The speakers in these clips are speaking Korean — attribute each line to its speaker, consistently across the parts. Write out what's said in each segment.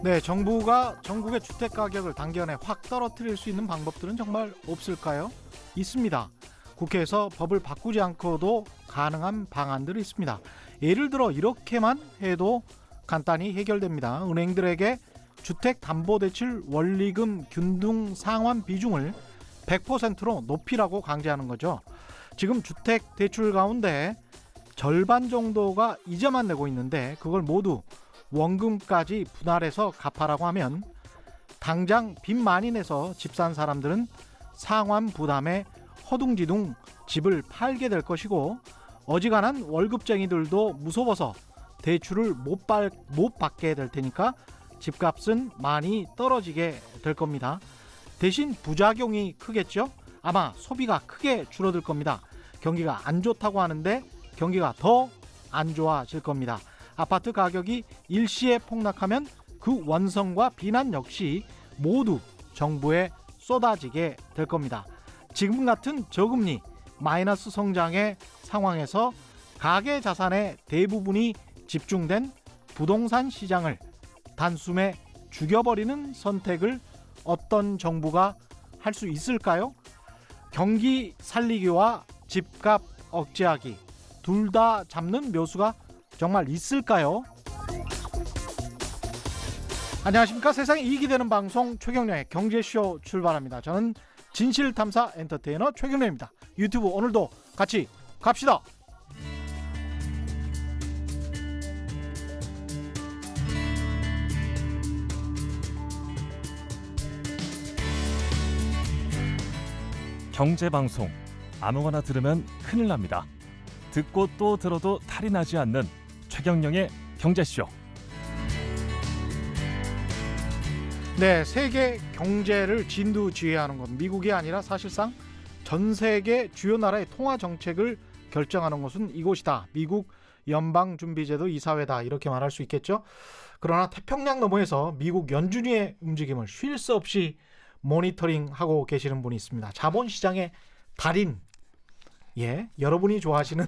Speaker 1: 네, 정부가 전국의 주택 가격을 단기간에 확 떨어뜨릴 수 있는 방법들은 정말 없을까요? 있습니다. 국회에서 법을 바꾸지 않고도 가능한 방안들이 있습니다. 예를 들어 이렇게만 해도 간단히 해결됩니다. 은행들에게 주택담보대출 원리금 균등 상환 비중을 100%로 높이라고 강제하는 거죠. 지금 주택대출 가운데 절반 정도가 이자만 내고 있는데 그걸 모두 원금까지 분할해서 갚아라고 하면 당장 빚 많이 내서 집 산 사람들은 상환 부담에 허둥지둥 집을 팔게 될 것이고, 어지간한 월급쟁이들도 무서워서 대출을 못 받게 될 테니까 집값은 많이 떨어지게 될 겁니다. 대신 부작용이 크겠죠. 아마 소비가 크게 줄어들 겁니다. 경기가 안 좋다고 하는데 경기가 더 안 좋아질 겁니다. 아파트 가격이 일시에 폭락하면 그 원성과 비난 역시 모두 정부에 쏟아지게 될 겁니다. 지금 같은 저금리, 마이너스 성장의 상황에서 가계 자산의 대부분이 집중된 부동산 시장을 단숨에 죽여버리는 선택을 어떤 정부가 할 수 있을까요? 경기 살리기와 집값 억제하기, 둘 다 잡는 묘수가 정말 있을까요? 안녕하십니까. 세상에 이익이 되는 방송 최경련의 경제쇼 출발합니다. 저는 진실탐사 엔터테이너 최경련입니다. 유튜브 오늘도 같이 갑시다.
Speaker 2: 경제방송 아무거나 들으면 큰일 납니다. 듣고 또 들어도 탈이 나지 않는 최경영의 경제쇼.
Speaker 1: 네, 세계 경제를 진두지휘하는 건 미국이 아니라 사실상 전 세계 주요 나라의 통화 정책을 결정하는 것은 이곳이다. 미국 연방준비제도 이사회다. 이렇게 말할 수 있겠죠. 그러나 태평양 너머에서 미국 연준위의 움직임을 쉴 새 없이 모니터링하고 계시는 분이 있습니다. 자본시장의 달인, 여러분이 좋아하시는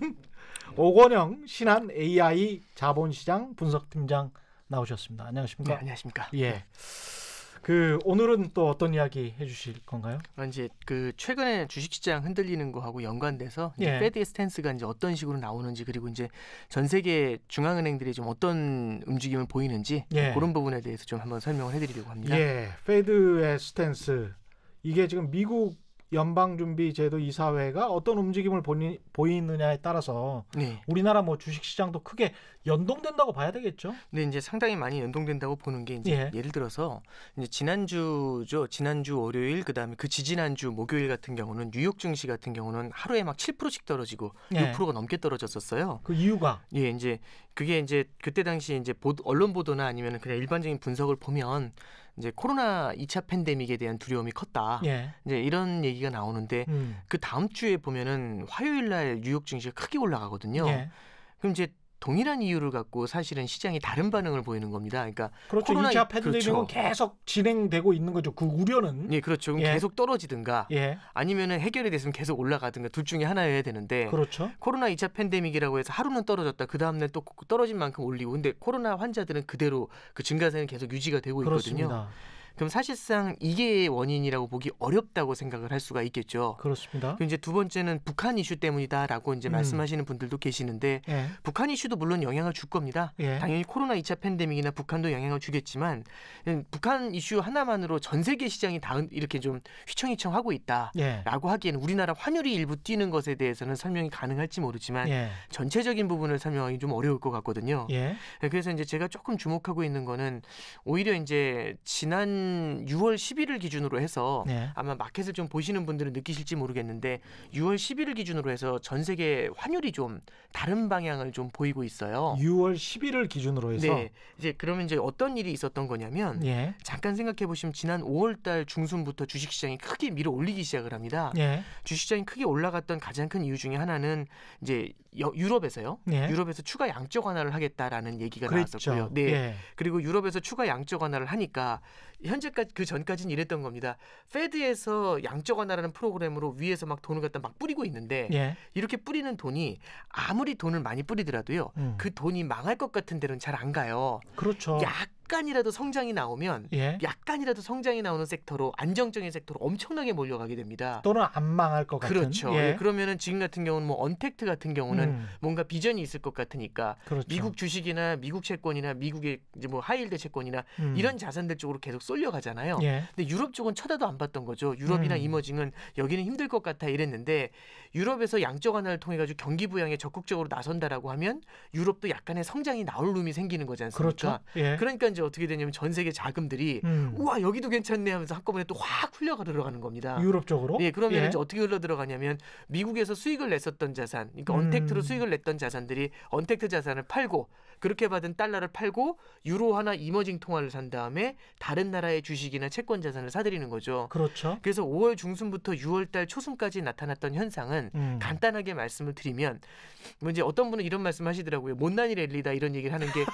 Speaker 1: 오건영 신한 AI 자본시장 분석팀장 나오셨습니다. 안녕하십니까?
Speaker 3: 네, 안녕하십니까?
Speaker 1: 오늘은 또 어떤 이야기 해주실 건가요?
Speaker 3: 이제 최근에 주식시장 흔들리는 거하고 연관돼서 이제 페드의 스탠스가 이제 어떤 식으로 나오는지, 그리고 이제 전 세계 중앙은행들이 좀 어떤 움직임을 보이는지 그런 부분에 대해서 좀 한번 설명을 해드리려고 합니다.
Speaker 1: 페드의 스탠스, 이게 지금 미국 연방준비제도 이사회가 어떤 움직임을 보이느냐에 따라서 우리나라 주식시장도 크게 연동된다고 봐야 되겠죠?
Speaker 3: 네, 이제 상당히 많이 연동된다고 보는 게 이제 예를 들어서 이제 지난주 월요일, 그다음에 그 지지난주 목요일 같은 경우는 뉴욕 증시 같은 경우는 하루에 막 7%씩 떨어지고 6%가 넘게 떨어졌었어요.
Speaker 1: 그 이유가
Speaker 3: 이제 그게 이제 그때 당시 이제 언론 보도나 아니면 그냥 일반적인 분석을 보면 이제 코로나 2차 팬데믹에 대한 두려움이 컸다. 이제 이런 얘기가 나오는데 그 다음 주에 보면은 화요일 날 뉴욕 증시가 크게 올라가거든요. 그럼 이제 동일한 이유를 갖고 사실은 시장이 다른 반응을 보이는 겁니다. 그러니까
Speaker 1: 그렇죠.
Speaker 3: 코로나
Speaker 1: 2차 팬데믹은 계속 진행되고 있는 거죠. 그 우려는.
Speaker 3: 그렇죠. 그럼 계속 떨어지든가 아니면은 해결이 됐으면 계속 올라가든가 둘 중에 하나여야 되는데,
Speaker 1: 그렇죠.
Speaker 3: 코로나 2차 팬데믹이라고 해서 하루는 떨어졌다. 그 다음날 또 떨어진 만큼 올리고, 근데 코로나 환자들은 그대로 그 증가세는 계속 유지가 되고 있거든요.
Speaker 1: 그렇습니다.
Speaker 3: 그럼 사실상 이게 원인이라고 보기 어렵다고 생각을 할 수가 있겠죠.
Speaker 1: 그렇습니다.
Speaker 3: 그럼 이제 두 번째는 북한 이슈 때문이다라고 이제 말씀하시는 분들도 계시는데, 북한 이슈도 물론 영향을 줄 겁니다. 당연히 코로나 2차 팬데믹이나 북한도 영향을 주겠지만, 북한 이슈 하나만으로 전 세계 시장이 다 이렇게 좀 휘청휘청하고 있다라고 하기에는 우리나라 환율이 일부 뛰는 것에 대해서는 설명이 가능할지 모르지만 전체적인 부분을 설명하기 좀 어려울 것 같거든요. 그래서 이제 제가 조금 주목하고 있는 거는 오히려 이제 지난 6월 10일을 기준으로 해서 아마 마켓을 좀 보시는 분들은 느끼실지 모르겠는데, 6월 10일을 기준으로 해서 전 세계 환율이 좀 다른 방향을 좀 보이고 있어요.
Speaker 1: 6월 10일을 기준으로 해서.
Speaker 3: 이제 그러면 이제 어떤 일이 있었던 거냐면 잠깐 생각해 보시면 지난 5월 달 중순부터 주식 시장이 크게 밀어 올리기 시작을 합니다. 주식 시장이 크게 올라갔던 가장 큰 이유 중에 하나는 이제 유럽에서요. 유럽에서 추가 양적 완화를 하겠다라는 얘기가 나왔었고요. 그리고 유럽에서 추가 양적 완화를 하니까 현재까지 그 전까지는 이랬던 겁니다. 페드에서 양적 완화라는 프로그램으로 위에서 막 돈을 갖다 막 뿌리고 있는데 이렇게 뿌리는 돈이 아무리 돈을 많이 뿌리더라도요. 그 돈이 망할 것 같은 데는 잘 안 가요.
Speaker 1: 그렇죠.
Speaker 3: 약간이라도 성장이 나오면 약간이라도 성장이 나오는 섹터로 안정적인 섹터로 엄청나게 몰려가게 됩니다.
Speaker 1: 또는 안 망할 것 같은.
Speaker 3: 그렇죠. 그러면은 지금 같은 경우는 뭐 언택트 같은 경우는 뭔가 비전이 있을 것 같으니까
Speaker 1: 그렇죠.
Speaker 3: 미국 주식이나 미국 채권이나 미국의 이제 뭐 하이힐드 채권이나 이런 자산들 쪽으로 계속 쏠려가잖아요. 근데 유럽 쪽은 쳐다도 안 봤던 거죠. 유럽이나 이머징은 여기는 힘들 것 같아 이랬는데 유럽에서 양적 완화를 통해 가지고 경기 부양에 적극적으로 나선다라고 하면 유럽도 약간의 성장이 나올 룸이 생기는 거지 않습니까?
Speaker 1: 그렇죠.
Speaker 3: 그러니까 이제 어떻게 되냐면 전 세계 자금들이 우와 여기도 괜찮네 하면서 한꺼번에 또 확 흘려가 들어가는 겁니다.
Speaker 1: 유럽 쪽으로?
Speaker 3: 그러면 이제 어떻게 흘러 들어가냐면 미국에서 수익을 냈었던 자산, 그러니까 언택트로 수익을 냈던 자산들이 언택트 자산을 팔고 그렇게 받은 달러를 팔고 유로화나 이머징 통화를 산 다음에 다른 나라의 주식이나 채권 자산을 사들이는 거죠.
Speaker 1: 그렇죠.
Speaker 3: 그래서 5월 중순부터 6월 달 초순까지 나타났던 현상은 간단하게 말씀을 드리면 뭐 이제 어떤 분은 이런 말씀하시더라고요. 못난이 랠리다 이런 얘기를 하는 게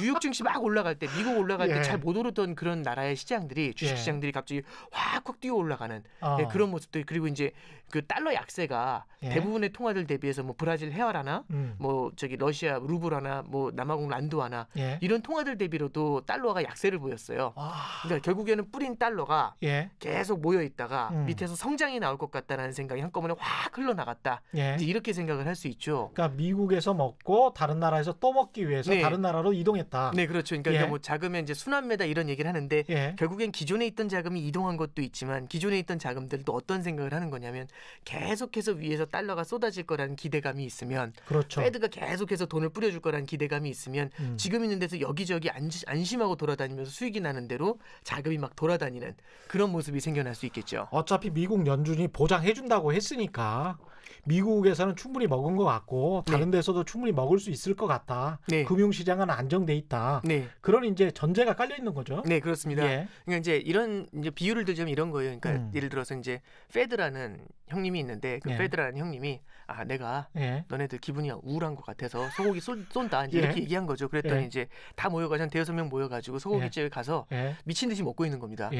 Speaker 3: 뉴욕 증시 막 올라갈 때 미국 올라갈 때 잘 못 오르던 그런 나라의 시장들이 주식 시장들이 갑자기 확 뛰어 올라가는 그런 모습들 그리고 이제 그 달러 약세가 대부분의 통화들 대비해서 뭐 브라질 헤아라나 뭐 저기 러시아 루블하나 뭐 남아공 란두하나 이런 통화들 대비로도 달러가 약세를 보였어요. 그러니까 결국에는 뿌린 달러가 계속 모여 있다가 밑에서 성장이 나올 것 같다라는 생각이 한꺼번에 확 흘러나갔다. 이제 이렇게 생각을 할 수 있죠.
Speaker 1: 그러니까 미국에서 먹고 다른 나라에서 또 먹기 위해서 다른 나라로 이동했다.
Speaker 3: 네, 그렇죠. 그러니까 뭐 자금의 이제 순환매다 이런 얘기를 하는데 결국엔 기존에 있던 자금이 이동한 것도 있지만 기존에 있던 자금들도 어떤 생각을 하는 거냐면 계속해서 위에서 달러가 쏟아질 거라는 기대감이 있으면
Speaker 1: 그렇죠.
Speaker 3: 페드가 계속해서 돈을 뿌려줄 거라는 기대감이 있으면 지금 있는 데서 여기저기 안심하고 돌아다니면서 수익이 나는 대로 자금이 막 돌아다니는 그런 모습이 생겨날 수 있겠죠.
Speaker 1: 어차피 미국 연준이 보장해준다고 했으니까 미국에서는 충분히 먹은 것 같고 다른 데서도 충분히 먹을 수 있을 것 같다. 금융시장은 안정돼 있다. 그런 이제 전제가 깔려 있는 거죠.
Speaker 3: 네, 그렇습니다. 그러니까 이제 이런 이제 비유를 들자면 이런 거예요. 그러니까 예를 들어서 이제 페드라는 형님이 있는데 그 페드라는 형님이 내가 너네들 기분이 우울한 것 같아서 소고기 쏜다 이제 이렇게 얘기한 거죠. 그랬더니 이제 다 모여가지고 한 5-6명 모여가지고 소고기집에 가서 미친 듯이 먹고 있는 겁니다.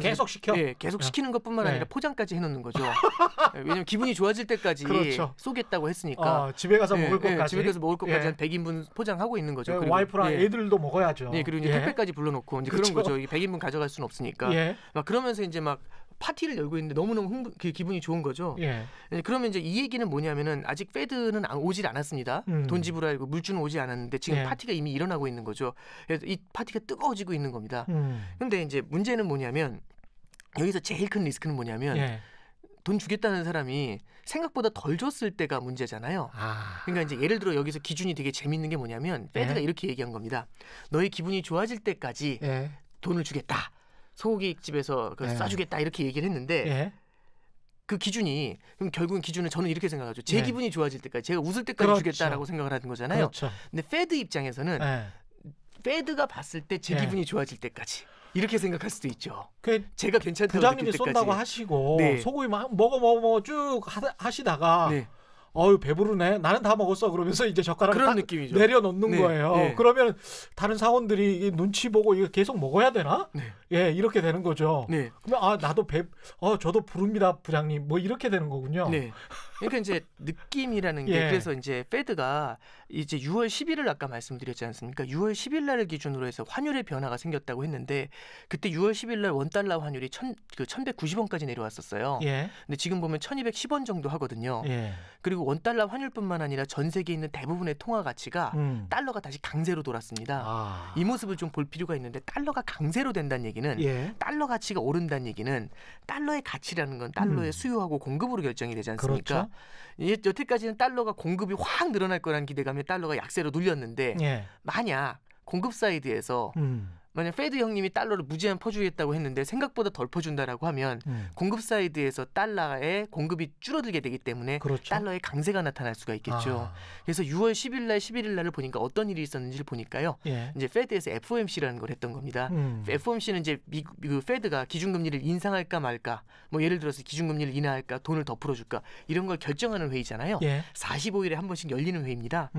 Speaker 1: 계속 시켜.
Speaker 3: 계속 시키는 것뿐만 아니라 포장까지 해놓는 거죠. 왜냐면 기분이 좋아질 때까지 쏘겠다고 했으니까
Speaker 1: 집에 가서 먹을 것까지
Speaker 3: 집에 가서 먹을 것까지 한 100인분 포장하고 있는 거죠.
Speaker 1: 그리고 와이프랑 애들도 먹어야죠.
Speaker 3: 그리고 이제 택배까지 불러놓고 이제 그런 거죠. 100인분 가져갈 수는 없으니까. 막 그러면서 이제 막 파티를 열고 있는데 너무너무 기분이 좋은 거죠. 그러면 이제 이 얘기는 뭐냐면은 아직 페드는 오질 않았습니다. 돈 지불하고 물주는 오지 않았는데 지금 파티가 이미 일어나고 있는 거죠. 그래서 이 파티가 뜨거워지고 있는 겁니다. 근데 이제 문제는 뭐냐면 여기서 제일 큰 리스크는 뭐냐면 돈 주겠다는 사람이 생각보다 덜 줬을 때가 문제잖아요. 그러니까 이제 예를 들어 여기서 기준이 되게 재밌는 게 뭐냐면 페드가 이렇게 얘기한 겁니다. 너의 기분이 좋아질 때까지 돈을 주겠다. 소고기집에서 쏴주겠다 이렇게 얘기를 했는데 그 기준이 그럼 결국은 기준은 저는 이렇게 생각하죠. 제 기분이 좋아질 때까지 제가 웃을 때까지 주겠다라고 생각을 하는 거잖아요. 근데 페드 입장에서는 페드가 봤을 때 제 기분이 좋아질 때까지 이렇게 생각할 수도 있죠. 제가 괜찮다고
Speaker 1: 부장님이
Speaker 3: 느낄 때까지.
Speaker 1: 쏜다고 하시고 소고기 막 먹어 쭉 하시다가 어유 배부르네. 나는 다 먹었어. 그러면서 이제 젓가락을
Speaker 3: 그런
Speaker 1: 딱
Speaker 3: 느낌이죠.
Speaker 1: 내려놓는 거예요. 그러면 다른 사원들이 눈치 보고 이거 계속 먹어야 되나? 이렇게 되는 거죠. 그러면 나도 저도 부릅니다, 부장님. 뭐 이렇게 되는 거군요.
Speaker 3: 그러니까 이제 느낌이라는 게 그래서 이제 페드가 이제 6월 10일을 아까 말씀드렸지 않습니까? 6월 10일 날을 기준으로 해서 환율의 변화가 생겼다고 했는데 그때 6월 10일 날 원달러 환율이 1,190원까지 내려왔었어요. 근데 지금 보면 1,210원 정도 하거든요. 그리고 원달러 환율뿐만 아니라 전 세계에 있는 대부분의 통화 가치가 달러가 다시 강세로 돌았습니다. 이 모습을 좀 볼 필요가 있는데 달러가 강세로 된다는 얘기는 달러 가치가 오른다는 얘기는 달러의 가치라는 건 달러의 수요하고 공급으로 결정이 되지 않습니까? 여태까지는 달러가 공급이 확 늘어날 거라는 기대감에 달러가 약세로 눌렸는데 만약 공급 사이드에서 만약 페드 형님이 달러를 무제한 퍼주겠다고 했는데 생각보다 덜 퍼준다라고 하면 공급 사이드에서 달러의 공급이 줄어들게 되기 때문에 달러의 강세가 나타날 수가 있겠죠. 그래서 6월 10일 날 11일 날을 보니까 어떤 일이 있었는지를 보니까요. 이제 페드에서 FOMC라는 걸 했던 겁니다. FOMC는 이제 미국 페드가 기준금리를 인상할까 말까, 뭐 예를 들어서 기준금리를 인하할까, 돈을 더 풀어줄까 이런 걸 결정하는 회의잖아요. 45일에 한 번씩 열리는 회의입니다.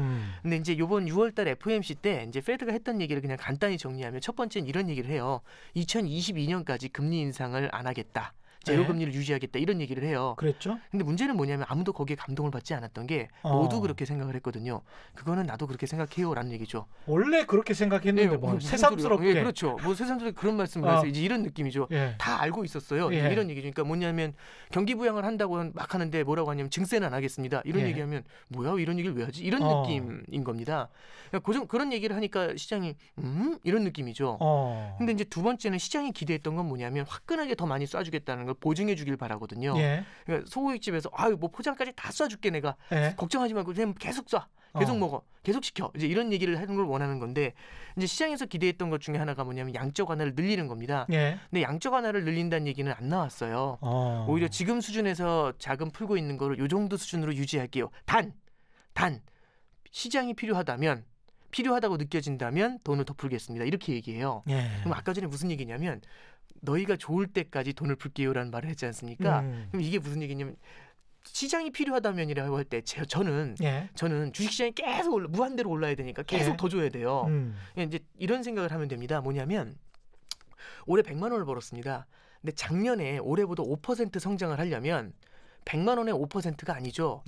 Speaker 3: 근데 이제 이번 6월달 FOMC 때 이제 페드가 했던 얘기를 그냥 간단히 정리하면 첫 번째는 이런 얘기를 해요. 2022년까지 금리 인상을 안 하겠다. 제로
Speaker 1: 네.
Speaker 3: 금리를 유지하겠다 이런 얘기를 해요.
Speaker 1: 그랬죠.
Speaker 3: 근데 문제는 뭐냐면 아무도 거기에 감동을 받지 않았던 게 모두 그렇게 생각을 했거든요. 그거는 나도 그렇게 생각해요라는 얘기죠.
Speaker 1: 원래 그렇게 생각했는데 뭐 새삼스럽게.
Speaker 3: 그렇죠. 뭐 새삼스럽게 그런 말씀을 해서 이제 이런 느낌이죠. 다 알고 있었어요. 이런 얘기죠. 그러니까 뭐냐면 경기 부양을 한다고 막 하는데 뭐라고 하냐면 증세는 안 하겠습니다. 이런 얘기하면 뭐야 이런 얘기를 왜 하지? 이런 느낌인 겁니다. 그러니까 그런 얘기를 하니까 시장이 이런 느낌이죠. 근데 이제 두 번째는 시장이 기대했던 건 뭐냐면 화끈하게 더 많이 쏴주겠다는 걸 보증해 주길 바라거든요. 그러니까 소고기집에서 아유 뭐 포장까지 다 쏴줄게 내가 걱정하지 말고 그냥 계속 쏴. 계속 먹어. 계속 시켜. 이제 이런 얘기를 하는 걸 원하는 건데 이제 시장에서 기대했던 것 중에 하나가 뭐냐면 양적 완화를 늘리는 겁니다. 근데 양적 완화를 늘린다는 얘기는 안 나왔어요. 오히려 지금 수준에서 자금 풀고 있는 거를 요 정도 수준으로 유지할게요. 단 시장이 필요하다고 느껴진다면 돈을 더 풀겠습니다. 이렇게 얘기해요. 그럼 아까 전에 무슨 얘기냐면 너희가 좋을 때까지 돈을 풀게요라는 말을 했지 않습니까? 그럼 이게 무슨 얘기냐면 시장이 필요하다면이라고 할 때 저는 주식시장이 계속 무한대로 올라야 되니까 계속 더 줘야 돼요. 이제 이런 생각을 하면 됩니다. 뭐냐면 올해 100만 원을 벌었습니다. 근데 작년에 올해보다 5% 성장을 하려면 100만 원의 5%가 아니죠.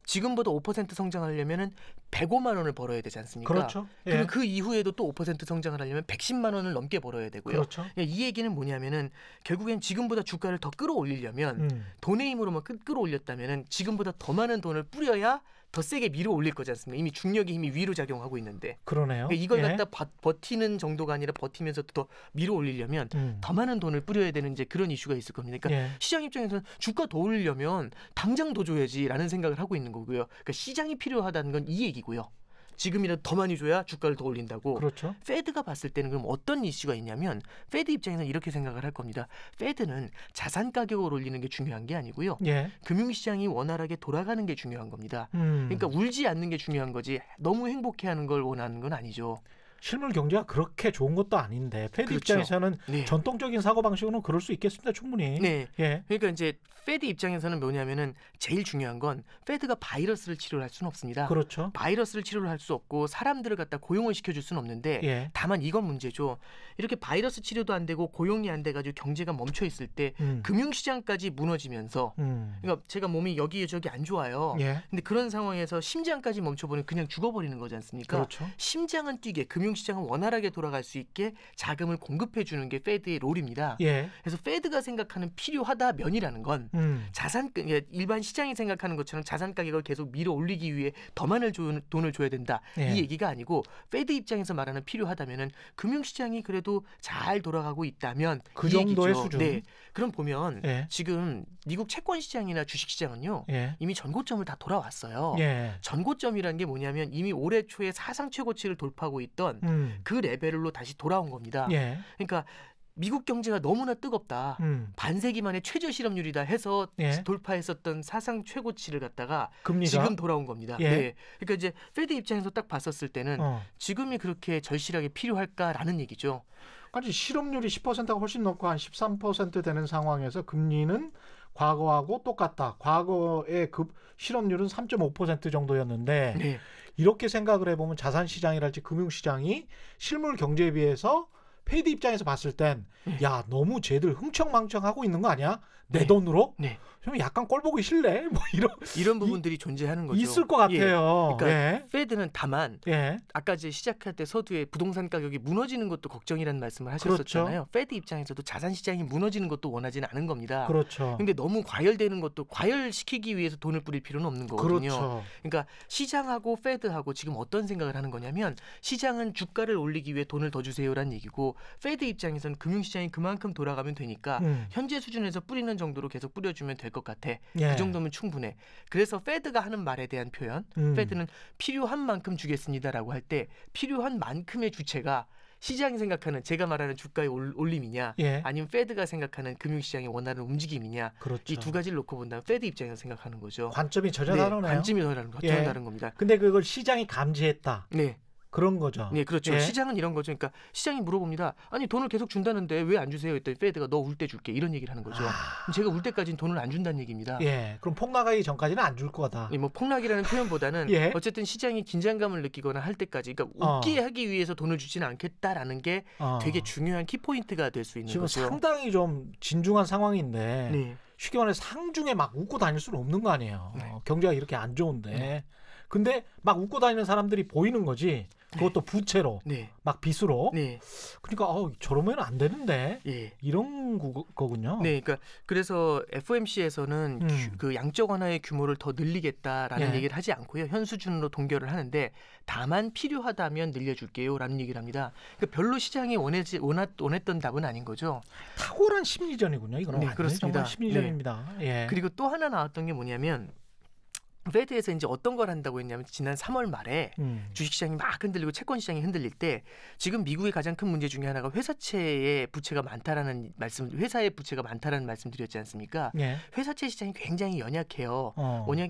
Speaker 3: 지금보다 5% 성장하려면 105만 원을 벌어야 되지 않습니까?
Speaker 1: 그렇죠.
Speaker 3: 그리고 그 이후에도 또 5% 성장을 하려면 110만 원을 넘게 벌어야 되고요.
Speaker 1: 그렇죠.
Speaker 3: 이 얘기는 뭐냐면은 결국엔 지금보다 주가를 더 끌어올리려면 돈의 힘으로만 끌어올렸다면은 지금보다 더 많은 돈을 뿌려야 더 세게 밀어 올릴 거지 않습니까? 이미 중력의 힘이 위로 작용하고 있는데.
Speaker 1: 그러네요.
Speaker 3: 그러니까 이걸 갖다 버티는 정도가 아니라 버티면서 더 밀어 올리려면 더 많은 돈을 뿌려야 되는 이제 그런 이슈가 있을 겁니다. 그러니까 시장 입장에서는 주가 더 올리려면 당장 더 줘야지라는 생각을 하고 있는 거고요. 그러니까 시장이 필요하다는 건 이 얘기고요. 지금이라도 더 많이 줘야 주가를 더 올린다고.
Speaker 1: 그렇죠.
Speaker 3: 페드가 봤을 때는 그럼 어떤 이슈가 있냐면 페드 입장에서는 이렇게 생각을 할 겁니다. 페드는 자산 가격을 올리는 게 중요한 게 아니고요. 금융시장이 원활하게 돌아가는 게 중요한 겁니다. 그러니까 울지 않는 게 중요한 거지 너무 행복해하는 걸 원하는 건 아니죠.
Speaker 1: 실물 경제가 그렇게 좋은 것도 아닌데 페드 입장에서는 전통적인 사고방식으로는 그럴 수 있겠습니다. 충분히.
Speaker 3: 그러니까 이제 페드 입장에서는 뭐냐면은 제일 중요한 건 페드가 바이러스를 치료할 수는 없습니다.
Speaker 1: 그렇죠.
Speaker 3: 바이러스를 치료를 할 수 없고 사람들을 갖다 고용을 시켜줄 수는 없는데 다만 이건 문제죠. 이렇게 바이러스 치료도 안 되고 고용이 안 돼가지고 경제가 멈춰 있을 때 금융시장까지 무너지면서 그러니까 제가 몸이 여기저기 안 좋아요. 근데 그런 상황에서 심장까지 멈춰버리면 그냥 죽어버리는 거지 않습니까?
Speaker 1: 그렇죠.
Speaker 3: 심장은 뛰게 금융시장은 원활하게 돌아갈 수 있게 자금을 공급해 주는 게 페드의 롤입니다. 그래서 페드가 생각하는 필요하다면이라는 건 자산 일반 시장이 생각하는 것처럼 자산 가격을 계속 밀어 올리기 위해 더 많은 돈을 줘야 된다. 이 얘기가 아니고 페드 입장에서 말하는 필요하다면은 금융시장이 그래도 잘 돌아가고 있다면
Speaker 1: 그 정도의 수준.
Speaker 3: 그럼 보면 지금 미국 채권 시장이나 주식 시장은요 이미 전고점을 다 돌아왔어요. 전고점이라는 게 뭐냐면 이미 올해 초에 사상 최고치를 돌파하고 있던 그 레벨로 다시 돌아온 겁니다. 그러니까 미국 경제가 너무나 뜨겁다. 반세기 만에 최저 실업률이다 해서 돌파했었던 사상 최고치를 갖다가 금리가? 지금 돌아온 겁니다. 그러니까 이제 페드 입장에서 딱 봤었을 때는 지금이 그렇게 절실하게 필요할까라는 얘기죠.
Speaker 1: 아니 실업률이 10%가 훨씬 높고 한 13% 되는 상황에서 금리는 과거하고 똑같다. 과거의 실업률은 3.5% 정도였는데 이렇게 생각을 해보면 자산시장이랄지 금융시장이 실물 경제에 비해서 페이드 입장에서 봤을 땐 야 너무 쟤들 흥청망청하고 있는 거 아니야? 내 돈으로? 좀 약간 꼴 보기 싫네. 뭐
Speaker 3: 이런 부분들이 존재하는 거죠.
Speaker 1: 있을 것 같아요.
Speaker 3: 그러니까 페드는 다만 아까 이제 시작할 때 서두에 부동산 가격이 무너지는 것도 걱정이라는 말씀을 하셨었잖아요. 페드 입장에서도 자산 시장이 무너지는 것도 원하지는 않은 겁니다. 그런데 너무 과열되는 것도 과열시키기 위해서 돈을 뿌릴 필요는 없는 거거든요. 그러니까 시장하고 페드하고 지금 어떤 생각을 하는 거냐면 시장은 주가를 올리기 위해 돈을 더 주세요라는 얘기고 페드 입장에서는 금융시장이 그만큼 돌아가면 되니까 현재 수준에서 뿌리는 정도로 계속 뿌려주면 될 것 같아. 그 정도면 충분해. 그래서 페드가 하는 말에 대한 표현, 페드는 필요한 만큼 주겠습니다라고 할 때 필요한 만큼의 주체가 시장이 생각하는 제가 말하는 주가의 올림이냐 아니면 페드가 생각하는 금융시장이 원하는 움직임이냐 이 두 가지를 놓고 본다면 페드 입장에서 생각하는 거죠.
Speaker 1: 관점이 전혀 다르네요.
Speaker 3: 관점이 전혀 다른 겁니다.
Speaker 1: 근데 그걸 시장이 감지했다. 그런 거죠.
Speaker 3: 네, 그렇죠.
Speaker 1: 예.
Speaker 3: 시장은 이런 거죠. 그러니까 시장이 물어봅니다. 아니 돈을 계속 준다는데 왜 안 주세요? 했더니 페드가 너 울 때 줄게 이런 얘기를 하는 거죠. 그럼 제가 울 때까지는 돈을 안 준다는 얘기입니다.
Speaker 1: 예, 그럼 폭락하기 전까지는 안 줄 거다.
Speaker 3: 뭐 폭락이라는 표현보다는
Speaker 1: 예.
Speaker 3: 어쨌든 시장이 긴장감을 느끼거나 할 때까지, 그러니까 웃게 하기 위해서 돈을 주지는 않겠다라는 게 되게 중요한 키포인트가 될 수 있는
Speaker 1: 지금
Speaker 3: 거죠.
Speaker 1: 상당히 좀 진중한 상황인데
Speaker 3: 네.
Speaker 1: 쉽게 말해서 상중에 막 웃고 다닐 수는 없는 거 아니에요.
Speaker 3: 네.
Speaker 1: 경제가 이렇게 안 좋은데.
Speaker 3: 네.
Speaker 1: 근데 막 웃고 다니는 사람들이 보이는 거지. 그것도 부채로,
Speaker 3: 네.
Speaker 1: 막 빚으로.
Speaker 3: 네.
Speaker 1: 그러니까 저러면 안 되는데.
Speaker 3: 예.
Speaker 1: 이런 거군요.
Speaker 3: 네, 그러니까 그래서 FOMC에서는 그 양적 완화의 규모를 더 늘리겠다라는
Speaker 1: 예.
Speaker 3: 얘기를 하지 않고요. 현 수준으로 동결을 하는데 다만 필요하다면 늘려줄게요라는 얘기를 합니다. 그러니까 별로 시장이 원했던 답은 아닌 거죠.
Speaker 1: 탁월한 심리전이군요. 이거는
Speaker 3: 네,
Speaker 1: 완전히
Speaker 3: 그렇습니다.
Speaker 1: 정말 심리전입니다. 예.
Speaker 3: 그리고 또 하나 나왔던 게 뭐냐면 페드에서 이제 어떤 걸 한다고 했냐면 지난 3월 말에 주식시장이 막 흔들리고 채권시장이 흔들릴 때 지금 미국의 가장 큰 문제 중에 하나가 회사채의 부채가 많다라는 말씀, 회사의 부채가 많다라는 말씀 드렸지 않습니까?
Speaker 1: 예.
Speaker 3: 회사채 시장이 굉장히 연약해요.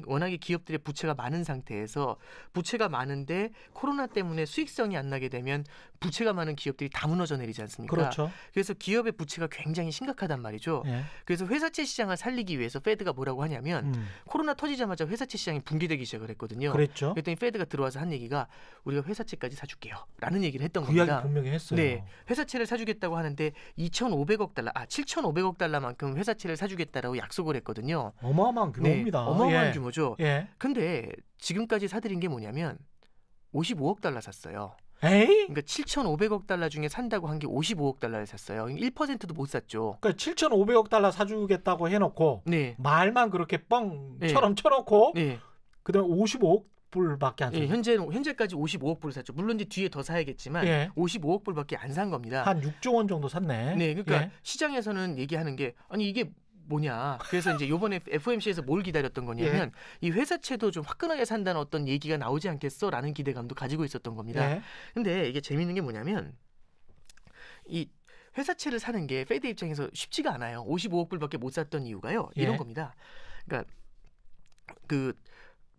Speaker 3: 워낙에 기업들의 부채가 많은 상태에서 부채가 많은데 코로나 때문에 수익성이 안 나게 되면 부채가 많은 기업들이 다 무너져 내리지 않습니까?
Speaker 1: 그렇죠.
Speaker 3: 그래서 기업의 부채가 굉장히 심각하단 말이죠.
Speaker 1: 예.
Speaker 3: 그래서 회사채 시장을 살리기 위해서 페드가 뭐라고 하냐면 코로나 터지자마자 회사채 시장이 붕괴되기 시작을 했거든요.
Speaker 1: 그랬죠.
Speaker 3: 그랬더니 페드가 들어와서 한 얘기가 우리가 회사채까지 사줄게요 라는 얘기를 했던
Speaker 1: 그
Speaker 3: 겁니다.
Speaker 1: 이야기 분명히 했어요.
Speaker 3: 네, 회사채를 사주겠다고 하는데 7,500억 달러만큼 회사채를 사주겠다라고 약속을 했거든요.
Speaker 1: 어마어마한 규모입니다.
Speaker 3: 네, 어마어마한
Speaker 1: 예.
Speaker 3: 규모죠.
Speaker 1: 예.
Speaker 3: 근데 지금까지 사들인 게 뭐냐면 55억 달러 샀어요.
Speaker 1: 에이?
Speaker 3: 그러니까 7,500억 달러 중에 산다고 한 게 55억 달러를 샀어요. 1%도 못 샀죠.
Speaker 1: 그러니까 7,500억 달러 사주겠다고 해놓고
Speaker 3: 네.
Speaker 1: 말만 그렇게 뻥처럼 쳐놓고
Speaker 3: 네.
Speaker 1: 그다음에 55억 불밖에 안
Speaker 3: 예,
Speaker 1: 샀어요.
Speaker 3: 현재까지 55억 불을 샀죠. 물론 이제 뒤에 더 사야겠지만
Speaker 1: 예.
Speaker 3: 55억 불밖에 안 산 겁니다.
Speaker 1: 한 6조 원 정도 샀네.
Speaker 3: 네, 그러니까
Speaker 1: 예.
Speaker 3: 시장에서는 얘기하는 게 아니 이게 뭐냐. 그래서 이제 이번에 FOMC에서 뭘 기다렸던 거냐면 이 회사채도 좀 화끈하게 산다는 어떤 얘기가 나오지 않겠어라는 기대감도 가지고 있었던 겁니다.
Speaker 1: 예.
Speaker 3: 근데 이게 재밌는 게 뭐냐면 이 회사채를 사는 게 페드 입장에서 쉽지가 않아요. 55억 불밖에 못 샀던 이유가요. 이런
Speaker 1: 예.
Speaker 3: 겁니다. 그러니까 그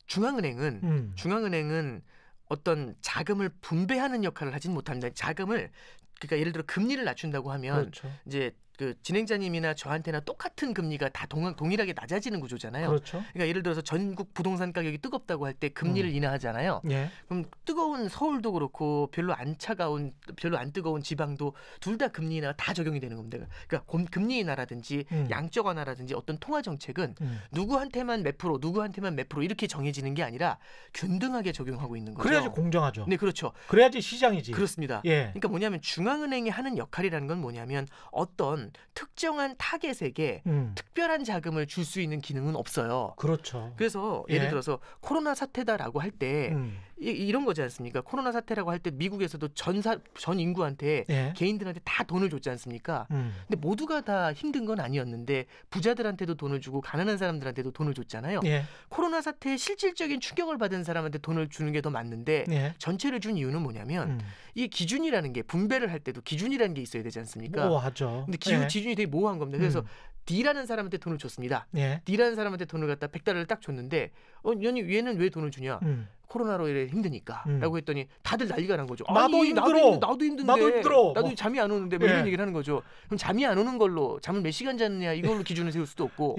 Speaker 3: 중앙은행은 어떤 자금을 분배하는 역할을 하진 못합니다. 자금을 그러니까 예를 들어 금리를 낮춘다고 하면
Speaker 1: 그렇죠.
Speaker 3: 이제 그 진행자님이나 저한테나 똑같은 금리가 다 동일하게 낮아지는 구조잖아요.
Speaker 1: 그렇죠.
Speaker 3: 그러니까 예를 들어서 전국 부동산 가격이 뜨겁다고 할 때 금리를 인하하잖아요.
Speaker 1: 예.
Speaker 3: 그럼 뜨거운 서울도 그렇고 별로 안 뜨거운 지방도 둘 다 금리 인하가 다 적용이 되는 겁니다. 그러니까 금리 인하라든지 양적 완화라든지 어떤 통화 정책은 누구한테만 몇 프로, 누구한테만 몇 프로 이렇게 정해지는 게 아니라 균등하게 적용하고 있는 거죠.
Speaker 1: 그래야지 공정하죠.
Speaker 3: 네, 그렇죠.
Speaker 1: 그래야지 시장이지.
Speaker 3: 그렇습니다.
Speaker 1: 예.
Speaker 3: 그러니까 뭐냐면 중앙은행이 하는 역할이라는 건 뭐냐면 어떤 특정한 타겟에게 특별한 자금을 줄 수 있는 기능은 없어요.
Speaker 1: 그렇죠.
Speaker 3: 그래서 예를 들어서 코로나 사태다라고 할 때 이런 거지 않습니까? 코로나 사태라고 할 때 미국에서도 전 인구한테 개인들한테 다 돈을 줬지 않습니까? 근데 모두가 다 힘든 건 아니었는데 부자들한테도 돈을 주고 가난한 사람들한테도 돈을 줬잖아요. 코로나 사태에 실질적인 충격을 받은 사람한테 돈을 주는 게 더 맞는데 전체를 준 이유는 뭐냐면 이 기준이라는 게 분배를 할 때도 기준이라는 게 있어야 되지 않습니까?
Speaker 1: 모호하죠.
Speaker 3: 근데 기준이 되게 모호한 겁니다. 그래서 D라는 사람한테 돈을 줬습니다. D라는 사람한테 돈을 갖다 100달러를 딱 줬는데 얘는 왜 돈을 주냐? 코로나로 이래 힘드니까 라고 했더니 다들 난리가 난 거죠.
Speaker 1: 나도 힘들어.
Speaker 3: 나도 힘든데
Speaker 1: 나도 힘들어.
Speaker 3: 나도 잠이 안 오는데 뭐 이런 얘기를 하는 거죠. 그럼 잠이 안 오는 걸로 잠을 몇 시간 잤느냐 이걸로 기준을 세울 수도 없고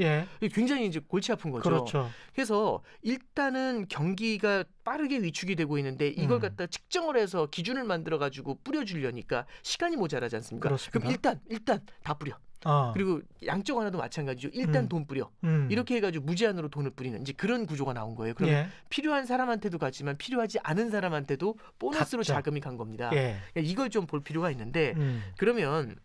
Speaker 3: 굉장히 이제 골치 아픈 거죠.
Speaker 1: 그렇죠.
Speaker 3: 그래서 일단은 경기가 빠르게 위축이 되고 있는데 이걸 갖다 측정을 해서 기준을 만들어 가지고 뿌려주려니까 시간이 모자라지 않습니까?
Speaker 1: 그렇습니다.
Speaker 3: 그럼 일단 다 뿌려. 그리고 양적 완화도 마찬가지죠. 일단 돈 뿌려. 이렇게 해가지고 무제한으로 돈을 뿌리는 이제 그런 구조가 나온 거예요. 그러면 필요한 사람한테도 가지만 필요하지 않은 사람한테도 보너스로
Speaker 1: 갔죠.
Speaker 3: 자금이 간 겁니다. 그러니까 이걸 좀 볼 필요가 있는데 그러면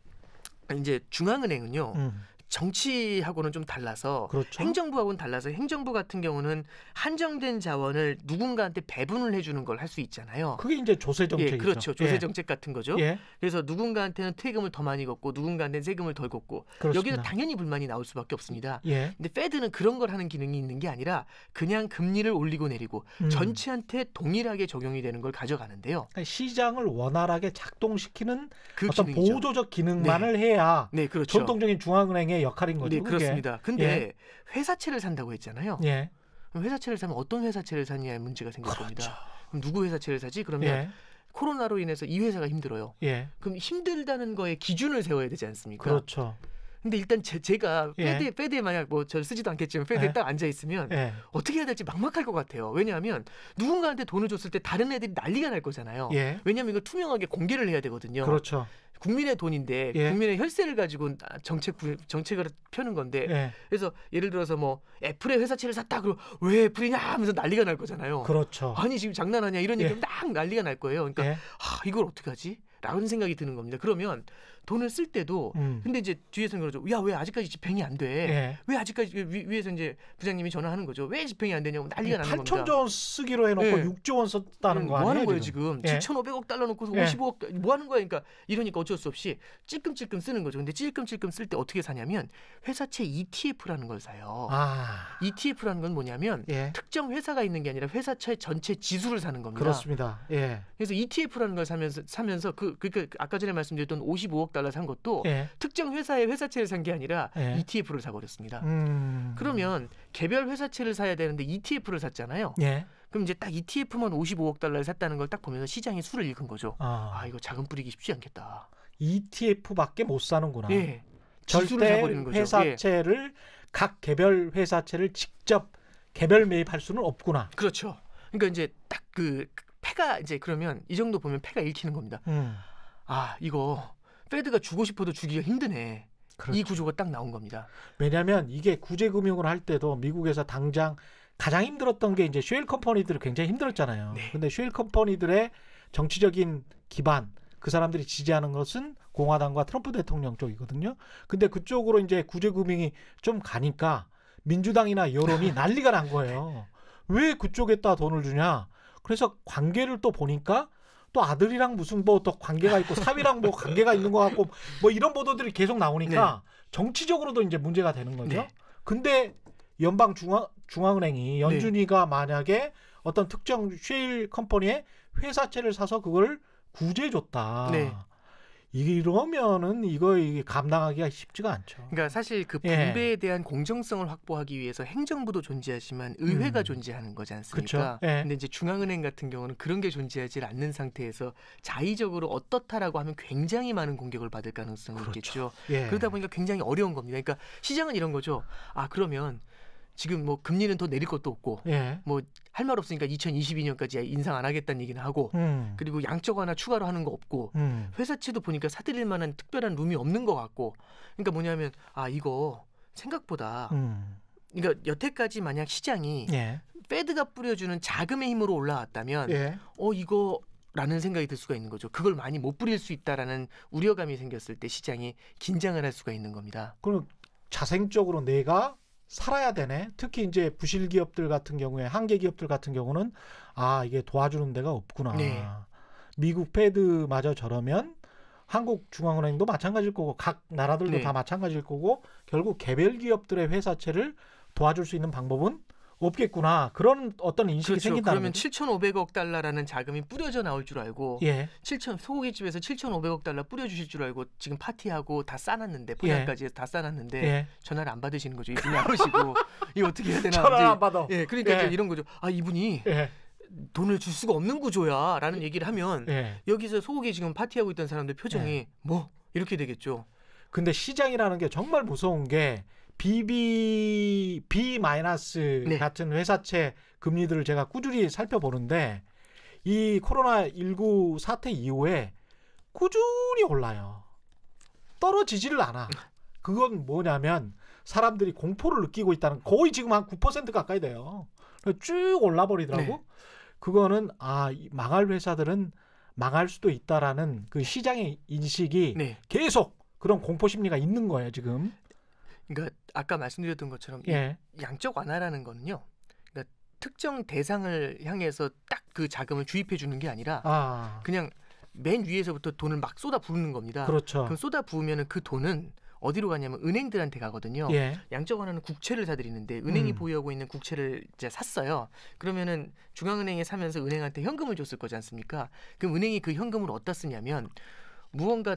Speaker 3: 이제 중앙은행은요. 정치하고는 좀 달라서
Speaker 1: 그렇죠.
Speaker 3: 행정부하고는 달라서 행정부 같은 경우는 한정된 자원을 누군가한테 배분을 해주는 걸 할 수 있잖아요.
Speaker 1: 그게 이제 조세 정책이죠.
Speaker 3: 그렇죠. 조세 정책 같은 거죠. 그래서 누군가한테는 퇴금을 더 많이 걷고 누군가한테는 세금을 덜 걷고
Speaker 1: 그렇습니다.
Speaker 3: 여기서 당연히 불만이 나올 수밖에 없습니다.
Speaker 1: 예.
Speaker 3: 근데 페드는 그런 걸 하는 기능이 있는 게 아니라 그냥 금리를 올리고 내리고 전체한테 동일하게 적용이 되는 걸 가져가는데요.
Speaker 1: 그러니까 시장을 원활하게 작동시키는
Speaker 3: 그
Speaker 1: 어떤
Speaker 3: 기능이죠.
Speaker 1: 보조적 기능만을 해야
Speaker 3: 네, 그렇죠.
Speaker 1: 전통적인 중앙은행의 역할인 거죠.
Speaker 3: 네, 그렇습니다. 근데
Speaker 1: 예.
Speaker 3: 회사채를 산다고 했잖아요.
Speaker 1: 예.
Speaker 3: 그럼 회사채를 사면 어떤 회사채를 사느냐의 문제가 생길
Speaker 1: 그렇죠.
Speaker 3: 겁니다. 그럼 누구 회사채를 사지? 그러면
Speaker 1: 예.
Speaker 3: 코로나로 인해서 이 회사가 힘들어요.
Speaker 1: 예.
Speaker 3: 그럼 힘들다는 거에 기준을 세워야 되지 않습니까?
Speaker 1: 그렇죠.
Speaker 3: 근데 일단 제가 패드에 만약 뭐 저 쓰지도 않겠지만 패드에 딱 앉아 있으면 어떻게 해야 될지 막막할 것 같아요. 왜냐하면 누군가한테 돈을 줬을 때 다른 애들이 난리가 날 거잖아요. 왜냐하면 이거 투명하게 공개를 해야 되거든요.
Speaker 1: 그렇죠.
Speaker 3: 국민의 돈인데 국민의 혈세를 가지고 정책을 펴는 건데 그래서 예를 들어서 뭐 애플의 회사채를 샀다 그러고 왜 애플이냐 하면서 난리가 날 거잖아요.
Speaker 1: 그렇죠.
Speaker 3: 아니 지금 장난하냐 이런 얘기면 딱 난리가 날 거예요. 그러니까 이걸 어떻게 하지? 라는 생각이 드는 겁니다. 그러면 돈을 쓸 때도 근데 이제 뒤에서는 그러죠. 야, 왜 아직까지 집행이 안 돼? 왜 아직까지 위에서 이제 부장님이 전화하는 거죠. 왜 집행이 안 되냐고 난리가 나는 겁니다.
Speaker 1: 8천조 원 쓰기로 해놓고 6조 원 썼다는 거 아니에요?
Speaker 3: 뭐 하는 거예요 지금? 7,500억 달러 놓고서 55억 뭐 하는 거야? 그러니까 이러니까 어쩔 수 없이 찔끔찔끔 쓰는 거죠. 근데 찔끔찔끔 쓸 때 어떻게 사냐면 회사채 ETF라는 걸 사요. ETF라는 건 뭐냐면 특정 회사가 있는 게 아니라 회사채 전체 지수를 사는 겁니다.
Speaker 1: 그렇습니다.
Speaker 3: 그래서 ETF라는 걸 사면서 그러니까 아까 전에 말씀드렸던 55억 달러 산 것도 특정 회사의 회사채를 산 게 아니라 ETF를 사버렸습니다. 그러면 개별 회사채를 사야 되는데 ETF를 샀잖아요. 그럼 이제 딱 ETF만 55억 달러를 샀다는 걸 딱 보면서 시장이 수를 읽은 거죠. 이거 자금 뿌리기 쉽지 않겠다.
Speaker 1: ETF밖에 못 사는구나.
Speaker 3: 절대
Speaker 1: 회사채를 각 개별 회사채를 직접 개별 매입할 수는 없구나.
Speaker 3: 그렇죠. 그러니까 이제 딱 그 패가 이제 그러면 이 정도 보면 패가 읽히는 겁니다. 이거 페드가 주고 싶어도 주기가 힘드네. 그렇죠. 이 구조가 딱 나온 겁니다.
Speaker 1: 왜냐하면 이게 구제금융을 할 때도 미국에서 당장 가장 힘들었던 게 이제 쉐일 컴퍼니들이 굉장히 힘들었잖아요. 근데 쉐일 컴퍼니들의 정치적인 기반, 그 사람들이 지지하는 것은 공화당과 트럼프 대통령 쪽이거든요. 근데 그쪽으로 이제 구제금융이 좀 가니까 민주당이나 여론이 난리가 난 거예요. 왜 그쪽에다 돈을 주냐? 그래서 관계를 또 보니까 또 아들이랑 무슨 뭐 또 관계가 있고 사위랑 뭐 관계가 있는 것 같고 뭐 이런 보도들이 계속 나오니까 정치적으로도 이제 문제가 되는 거죠. 근데 연방 중앙은행이 연준이가 만약에 어떤 특정 쉐일 컴퍼니의 회사채를 사서 그걸 구제해줬다. 이러면은 이거 감당하기가 쉽지가 않죠.
Speaker 3: 그러니까 사실 그 분배에 대한 공정성을 확보하기 위해서 행정부도 존재하지만 의회가 존재하는 거지 않습니까? 근데 이제 중앙은행 같은 경우는 그런 게 존재하지 않는 상태에서 자의적으로 어떻다라고 하면 굉장히 많은 공격을 받을 가능성이 있겠죠. 그러다 보니까 굉장히 어려운 겁니다. 그러니까 시장은 이런 거죠. 그러면 지금 뭐 금리는 더 내릴 것도 없고 뭐 할 말 없으니까 2022년까지 인상 안 하겠다는 얘기는 하고 그리고 양적 완화 추가로 하는 거 없고 회사채도 보니까 사들일 만한 특별한 룸이 없는 것 같고 그러니까 뭐냐면 이거 생각보다 그러니까 여태까지 만약 시장이 페드가 뿌려주는 자금의 힘으로 올라왔다면 이거라는 생각이 들 수가 있는 거죠. 그걸 많이 못 뿌릴 수 있다라는 우려감이 생겼을 때 시장이 긴장을 할 수가 있는 겁니다.
Speaker 1: 그럼 자생적으로 내가 살아야 되네. 특히 이제 부실 기업들 같은 경우에 한계 기업들 같은 경우는 이게 도와주는 데가 없구나. 미국 페드마저 저러면 한국 중앙은행도 마찬가지일 거고 각 나라들도 다 마찬가지일 거고 결국 개별 기업들의 회사채를 도와줄 수 있는 방법은 없겠구나. 그런 어떤 인식이 생긴다는
Speaker 3: 그러면 7,500억 달러라는 자금이 뿌려져 나올 줄 알고 소고기집에서 7,500억 달러 뿌려주실 줄 알고 지금 파티하고 다 싸놨는데 포장까지 해서 다 싸놨는데 전화를 안 받으시는 거죠. 이분이 안 오시고 이거 어떻게 해야 되나.
Speaker 1: 전화를 안 받아.
Speaker 3: 그러니까 이제 이런 거죠. 이분이 돈을 줄 수가 없는 구조야 라는 얘기를 하면 여기서 소고기 지금 파티하고 있던 사람들 표정이 뭐 이렇게 되겠죠.
Speaker 1: 근데 시장이라는 게 정말 무서운 게 B- 같은 회사채 금리들을 제가 꾸준히 살펴보는데 이 코로나19 사태 이후에 꾸준히 올라요. 떨어지지를 않아. 그건 뭐냐면 사람들이 공포를 느끼고 있다는 거의 지금 한 9% 가까이 돼요. 쭉 올라버리더라고. 그거는 망할 회사들은 망할 수도 있다라는 그 시장의 인식이 계속 그런 공포 심리가 있는 거예요 지금.
Speaker 3: 그러니까 아까 말씀드렸던 것처럼 양적 완화라는 거는요. 그러니까 특정 대상을 향해서 딱 그 자금을 주입해 주는 게 아니라 그냥 맨 위에서부터 돈을 막 쏟아 부으는 겁니다.
Speaker 1: 그렇죠.
Speaker 3: 그럼 쏟아 부으면은 그 돈은 어디로 가냐면 은행들한테 가거든요. 양적 완화는 국채를 사들이는데 은행이 보유하고 있는 국채를 이제 샀어요. 그러면은 중앙은행에 사면서 은행한테 현금을 줬을 거지 않습니까? 그럼 은행이 그 현금을 어디다 쓰냐면 무언가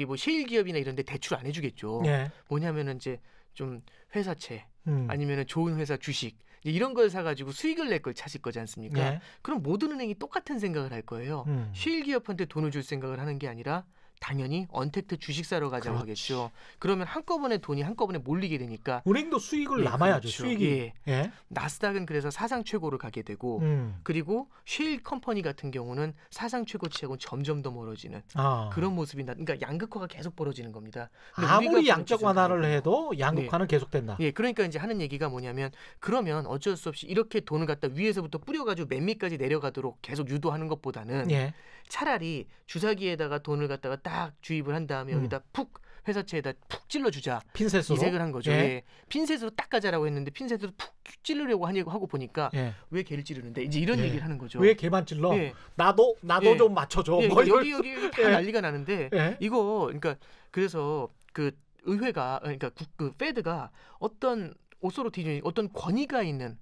Speaker 3: 뭐 셰일 기업이나 이런 데 대출 안 해주겠죠. 뭐냐면은 이제 좀 회사채 아니면은 좋은 회사 주식 이런 걸 사가지고 수익을 낼 걸 찾을 거지 않습니까?
Speaker 1: 예.
Speaker 3: 그럼 모든 은행이 똑같은 생각을 할 거예요. 셰일 기업한테 돈을 줄 생각을 하는 게 아니라 당연히 언택트 주식 사러 가자고 하겠죠. 그러면 한꺼번에 돈이 한꺼번에 몰리게 되니까
Speaker 1: 은행도 수익을 남아야죠.
Speaker 3: 그렇죠.
Speaker 1: 수익이.
Speaker 3: 예. 나스닥은 그래서 사상 최고를 가게 되고 그리고 셰일 컴퍼니 같은 경우는 사상 최고치하고는 점점 더 멀어지는 그런 모습이 그러니까 양극화가 계속 벌어지는 겁니다.
Speaker 1: 아무리 양적 완화를 해도 양극화는 계속된다.
Speaker 3: 예, 그러니까 이제 하는 얘기가 뭐냐면 그러면 어쩔 수 없이 이렇게 돈을 갖다 위에서부터 뿌려가지고 맨 밑까지 내려가도록 계속 유도하는 것보다는 차라리 주사기에다가 돈을 갖다가 딱 주입을 한 다음에 여기다 푹 회사채에다 푹 찔러주자.
Speaker 1: 핀셋으로?
Speaker 3: 이색을 한 거죠. 예. 핀셋으로 딱 가자라고 했는데 핀셋으로 푹 찌르려고 하고 보니까 왜 걔를 찌르는데 이제 이런 얘기를 하는 거죠.
Speaker 1: 왜 걔만 찔러? 나도 좀 맞춰줘.
Speaker 3: 뭐 여기 다 난리가 나는데 이거 그러니까 그래서 그 의회가 그러니까 그 페드가 어떤 오소로티 어떤 권위가 있는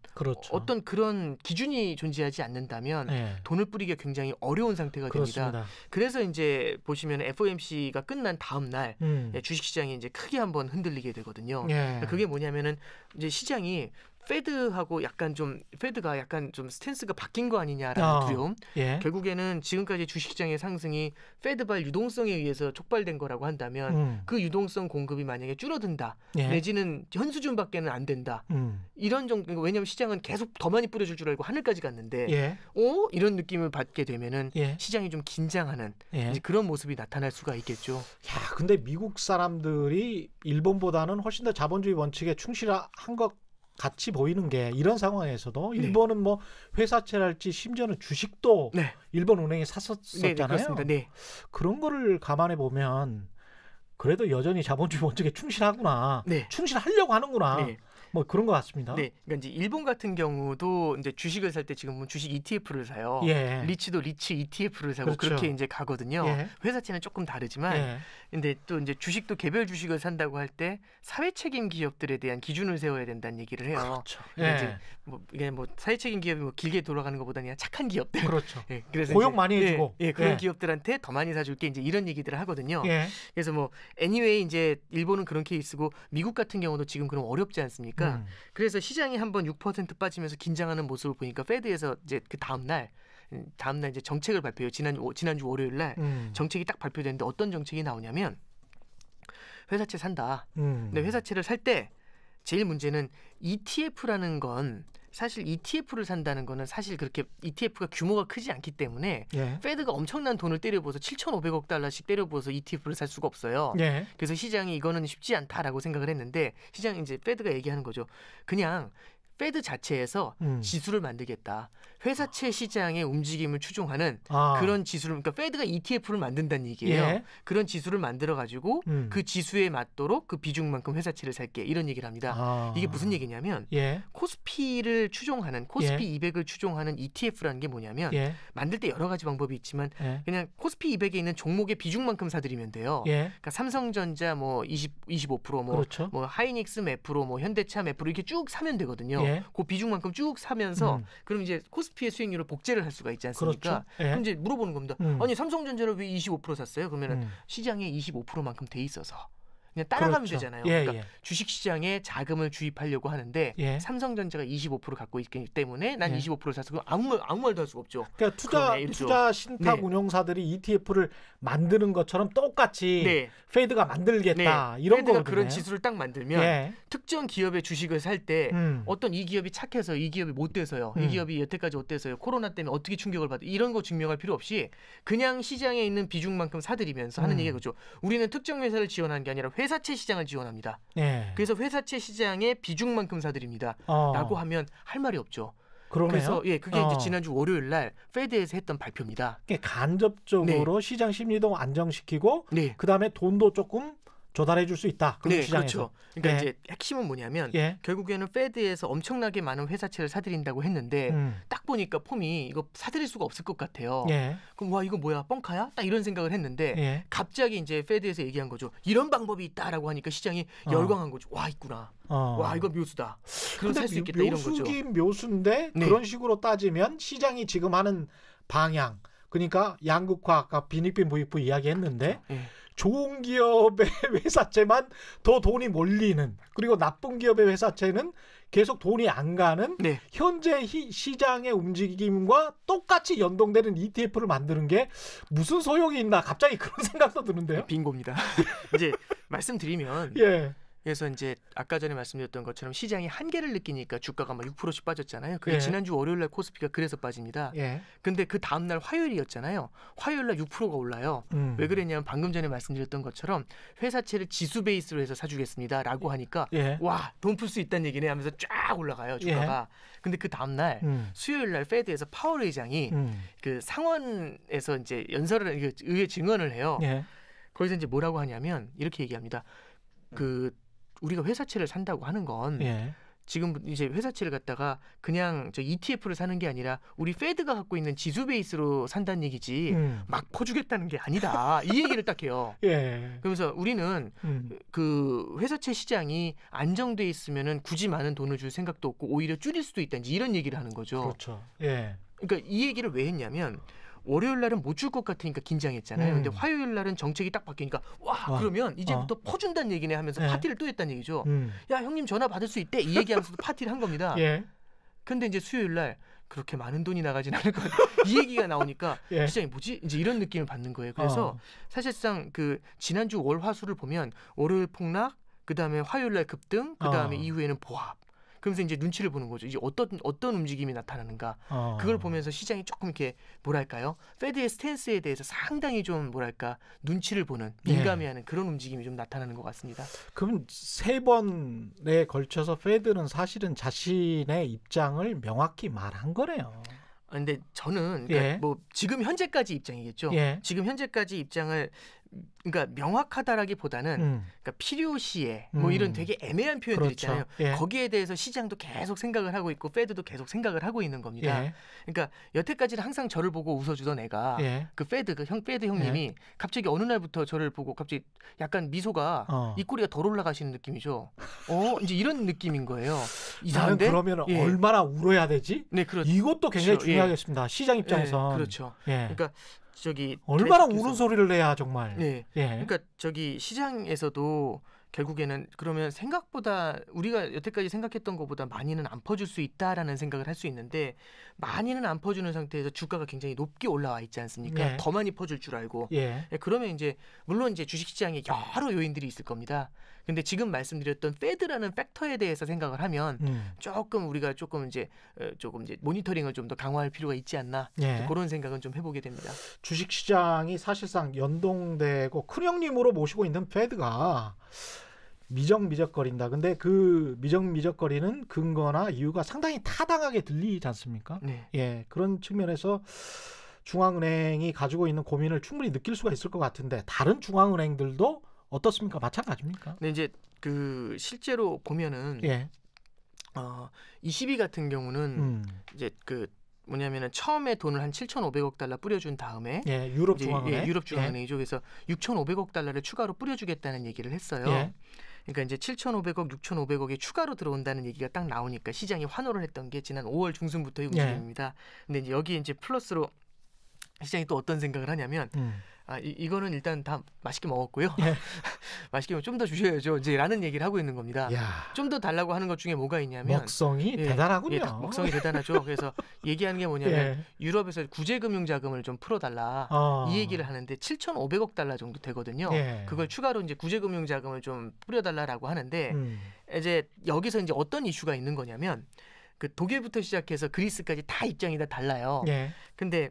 Speaker 3: 어떤 그런 기준이 존재하지 않는다면 돈을 뿌리기가 굉장히 어려운 상태가 됩니다. 그래서 이제 보시면 FOMC가 끝난 다음 날 주식시장이 이제 크게 한번 흔들리게 되거든요. 그게 뭐냐면은 이제 시장이 페드하고 약간 좀 페드가 약간 좀 스탠스가 바뀐 거 아니냐라는 두려움. 결국에는 지금까지 주식시장의 상승이 페드발 유동성에 의해서 촉발된 거라고 한다면 그 유동성 공급이 만약에 줄어든다. 내지는 현 수준밖에는 안 된다. 이런 정도. 왜냐하면 시장은 계속 더 많이 뿌려줄 줄 알고 하늘까지 갔는데 이런 느낌을 받게 되면은 시장이 좀 긴장하는 이제 그런 모습이 나타날 수가 있겠죠.
Speaker 1: 야, 근데 미국 사람들이 일본보다는 훨씬 더 자본주의 원칙에 충실한 것 같이 보이는 게 이런 상황에서도 일본은 뭐 회사채랄지 심지어는 주식도 일본 은행이 샀었잖아요. 그런 거를 감안해 보면 그래도 여전히 자본주의 원칙에 충실하구나. 충실하려고 하는구나. 뭐 그런 것 같습니다.
Speaker 3: 그러니까 이제 일본 같은 경우도 이제 주식을 살 때 지금 주식 ETF를 사요. 리츠도 리츠 ETF를 사고 그렇게 이제 가거든요. 회사채는 조금 다르지만, 근데 또 이제 주식도 개별 주식을 산다고 할 때 사회책임 기업들에 대한 기준을 세워야 된다는 얘기를 해요. 이제 이게 뭐 사회책임 기업이 뭐 길게 돌아가는 것보다는 그냥 착한 기업들. 그래서
Speaker 1: 고용 많이 해주고.
Speaker 3: 그런 기업들한테 더 많이 사줄게 이제 이런 얘기들을 하거든요. 그래서 뭐 anyway 이제 일본은 그런 케이스고 미국 같은 경우도 지금 그럼 어렵지 않습니까? 그래서 시장이 한번 6% 빠지면서 긴장하는 모습을 보니까 페드에서 이제 그 다음 날 이제 정책을 발표해요. 지난주 월요일 날 정책이 딱 발표됐는데 어떤 정책이 나오냐면 회사채 산다. 근데 회사채를 살 때 제일 문제는 ETF라는 건 사실 ETF를 산다는 거는 사실 그렇게 ETF가 규모가 크지 않기 때문에 페드가 엄청난 돈을 때려부어서 7,500억 달러씩 때려부어서 ETF를 살 수가 없어요. 그래서 시장이 이거는 쉽지 않다라고 생각을 했는데 시장이 이제 페드가 얘기하는 거죠. 그냥 페드 자체에서 지수를 만들겠다. 회사채 시장의 움직임을 추종하는 그런 지수를, 그러니까 페드가 ETF를 만든다는 얘기예요. 그런 지수를 만들어가지고 그 지수에 맞도록 그 비중만큼 회사채를 살게 이런 얘기를 합니다. 이게 무슨 얘기냐면 코스피를 추종하는 코스피 200을 추종하는 ETF라는 게 뭐냐면 만들 때 여러 가지 방법이 있지만 그냥 코스피 200에 있는 종목의 비중만큼 사들이면 돼요. 그러니까 삼성전자 뭐 25% 뭐 하이닉스 몇 프로 뭐 현대차 몇 프로 이렇게 쭉 사면 되거든요. 그 비중만큼 쭉 사면서 그럼 이제 코스피의 수익률을 복제를 할 수가 있지 않습니까? 그럼 이제 물어보는 겁니다. 아니 삼성전자를 왜 25% 샀어요? 그러면은 시장에 25%만큼 돼 있어서 그냥 따라가면 되잖아요. 그러니까 주식시장에 자금을 주입하려고 하는데 삼성전자가 25% 갖고 있기 때문에 난 25%를 샀어. 그럼 아무 말도 할 수가 없죠.
Speaker 1: 그러니까 투자 신탁 운용사들이 ETF를 만드는 것처럼 똑같이 페드가 만들겠다 이런 거거든요.
Speaker 3: 페드가 그런 지수를 딱 만들면 특정 기업의 주식을 살 때 어떤 이 기업이 착해서 이 기업이 못 돼서요. 이 기업이 여태까지 어때서요. 코로나 때문에 어떻게 충격을 받아. 이런 거 증명할 필요 없이 그냥 시장에 있는 비중만큼 사들이면서 하는 얘기가 그렇죠. 우리는 특정 회사를 지원하는 게 아니라 회사채 시장을 지원합니다. 그래서 회사채 시장의 비중만큼 사들입니다. 라고 하면 할 말이 없죠.
Speaker 1: 그러네요.
Speaker 3: 그래서 그게 이제 지난주 월요일 날 페드에서 했던 발표입니다.
Speaker 1: 간접적으로 시장 심리도 안정시키고 그다음에 돈도 조금 조달해 줄 수 있다. 시장에서.
Speaker 3: 그렇죠. 그러니까 이제 핵심은 뭐냐면 결국에는 페드에서 엄청나게 많은 회사채를 사들인다고 했는데 딱 보니까 폼이 이거 사들일 수가 없을 것 같아요. 그럼 와 이거 뭐야 뻥카야? 딱 이런 생각을 했는데 갑자기 이제 페드에서 얘기한 거죠. 이런 방법이 있다라고 하니까 시장이 열광한 거죠. 와 있구나. 와 이거 묘수다. 그럼 살 수 있겠다 이런 거죠.
Speaker 1: 묘수긴 묘수인데 그런 식으로 따지면 시장이 지금 하는 방향 그러니까 양극화 아까 빈익빈 부익부 이야기했는데 좋은 기업의 회사채만 더 돈이 몰리는 그리고 나쁜 기업의 회사채는 계속 돈이 안 가는
Speaker 3: 네.
Speaker 1: 현재 시장의 움직임과 똑같이 연동되는 ETF를 만드는 게 무슨 소용이 있나 갑자기 그런 생각도 드는데요.
Speaker 3: 빙고입니다. 이제 말씀드리면
Speaker 1: 예.
Speaker 3: 그래서 이제 아까 전에 말씀드렸던 것처럼 시장이 한계를 느끼니까 주가가 막 6%씩 빠졌잖아요. 그게
Speaker 1: 예.
Speaker 3: 지난주 월요일 날 코스피가 그래서 빠집니다.
Speaker 1: 예.
Speaker 3: 근데 그 다음 날 화요일이었잖아요. 화요일 날 6%가 올라요. 왜 그랬냐면 방금 전에 말씀드렸던 것처럼 회사채를 지수 베이스로 해서 사주겠습니다라고 하니까
Speaker 1: 예.
Speaker 3: 와, 돈 풀 수 있다는 얘기네 하면서 쫙 올라가요, 주가가. 근데 그 다음 날 수요일 날 페드에서 파월 의장이 그 상원에서 이제 연설을 의회 증언을 해요.
Speaker 1: 예.
Speaker 3: 거기서 이제 뭐라고 하냐면 이렇게 얘기합니다. 그 우리가 회사채를 산다고 하는 건
Speaker 1: 예.
Speaker 3: 지금 이제 회사채를 갖다가 그냥 저 ETF를 사는 게 아니라 우리 페드가 갖고 있는 지수 베이스로 산다는 얘기지 막 퍼주겠다는 게 아니다. 이 얘기를 딱 해요.
Speaker 1: 예.
Speaker 3: 그러면서 우리는 그 회사채 시장이 안정돼 있으면은 굳이 많은 돈을 줄 생각도 없고 오히려 줄일 수도 있다. 이런 얘기를 하는 거죠.
Speaker 1: 그렇죠. 예.
Speaker 3: 그러니까 이 얘기를 왜 했냐면 월요일 날은 못 줄 것 같으니까 긴장했잖아요. 근데 화요일 날은 정책이 딱 바뀌니까 와 그러면 이제부터 퍼준다는 얘기네 하면서
Speaker 1: 예.
Speaker 3: 파티를 또 했다는 얘기죠. 야 형님 전화 받을 수 있대 이 얘기하면서도 파티를 한 겁니다.
Speaker 1: 예.
Speaker 3: 근데 이제 수요일 날 그렇게 많은 돈이 나가진 않을 것 같아. 이 얘기가 나오니까
Speaker 1: 예.
Speaker 3: 시장이 뭐지? 이제 이런 느낌을 받는 거예요. 그래서 사실상 그 지난주 월화수를 보면 월요일 폭락, 그다음에 화요일 날 급등, 그다음에 이후에는 보합. 그러면서 이제 눈치를 보는 거죠. 이제 어떤 움직임이 나타나는가. 그걸 보면서 시장이 조금 이렇게 뭐랄까요? 페드의 스탠스에 대해서 상당히 좀 뭐랄까 눈치를 보는 민감해하는 그런 움직임이 좀 나타나는 것 같습니다.
Speaker 1: 그럼 3번에 걸쳐서 페드는 사실은 자신의 입장을 명확히 말한 거네요.
Speaker 3: 근데 저는 그러니까 뭐 지금 현재까지 입장이겠죠. 지금 현재까지 입장을 그러니까 명확하다라기보다는 그러니까 필요시에 뭐 이런 되게 애매한 표현들
Speaker 1: 그렇죠.
Speaker 3: 있잖아요. 거기에 대해서 시장도 계속 생각을 하고 있고 페드도 계속 생각을 하고 있는 겁니다. 그러니까 여태까지는 항상 저를 보고 웃어주던 애가 그 페드 형님이 갑자기 어느 날부터 저를 보고 갑자기 약간 미소가 입꼬리가 덜 올라가시는 느낌이죠. 이제 이런 느낌인 거예요. 이상한데?
Speaker 1: 나는 그러면 얼마나 울어야 되지?
Speaker 3: 네, 그렇죠.
Speaker 1: 이것도 굉장히 중요하겠습니다. 시장 입장에서.
Speaker 3: 그렇죠. 그러니까 저기
Speaker 1: 얼마나 우는 소리를 내야 정말.
Speaker 3: 그러니까 저기 시장에서도 결국에는 그러면 생각보다 우리가 여태까지 생각했던 것보다 많이는 안 퍼줄 수 있다라는 생각을 할 수 있는데 많이는 안 퍼주는 상태에서 주가가 굉장히 높게 올라와 있지 않습니까? 더 많이 퍼줄 줄 알고. 그러면 이제 물론 이제 주식시장에 여러 요인들이 있을 겁니다. 근데 지금 말씀드렸던 페드라는 팩터에 대해서 생각을 하면 조금 우리가 조금 이제 모니터링을 좀 더 강화할 필요가 있지 않나 그런 생각은 좀 해보게 됩니다.
Speaker 1: 주식시장이 사실상 연동되고 큰 형님으로 모시고 있는 페드가 미적미적거린다. 근데 그 미적미적거리는 근거나 이유가 상당히 타당하게 들리지 않습니까? 그런 측면에서 중앙은행이 가지고 있는 고민을 충분히 느낄 수가 있을 것 같은데 다른 중앙은행들도 어떻습니까? 마찬가지입니까?
Speaker 3: 네, 이제 그 실제로 보면은 ECB 같은 경우는 이제 그 뭐냐면은 처음에 돈을 한 7,500억 달러 뿌려준 다음에
Speaker 1: 유럽 중앙은행,
Speaker 3: 유럽 중앙은행이죠. 그래서 6,500억 달러를 추가로 뿌려주겠다는 얘기를 했어요. 그러니까 이제 7,500억, 6,500억이 추가로 들어온다는 얘기가 딱 나오니까 시장이 환호를 했던 게 지난 5월 중순부터의 움직임입니다. 근데 이제 여기 이제 플러스로 시장이 또 어떤 생각을 하냐면 이거는 일단 다 맛있게 먹었고요. 맛있게 좀 더 주셔야죠. 이제 라는 얘기를 하고 있는 겁니다. 좀 더 달라고 하는 것 중에 뭐가 있냐면
Speaker 1: 먹성이 대단하군요.
Speaker 3: 먹성이 대단하죠. 그래서 얘기하는 게 뭐냐면 유럽에서 구제금융자금을 좀 풀어달라 이 얘기를 하는데 7,500억 달러 정도 되거든요. 그걸 추가로 이제 구제금융자금을 좀 뿌려달라라고 하는데 이제 여기서 이제 어떤 이슈가 있는 거냐면 그 독일부터 시작해서 그리스까지 다 입장이 다 달라요. 근데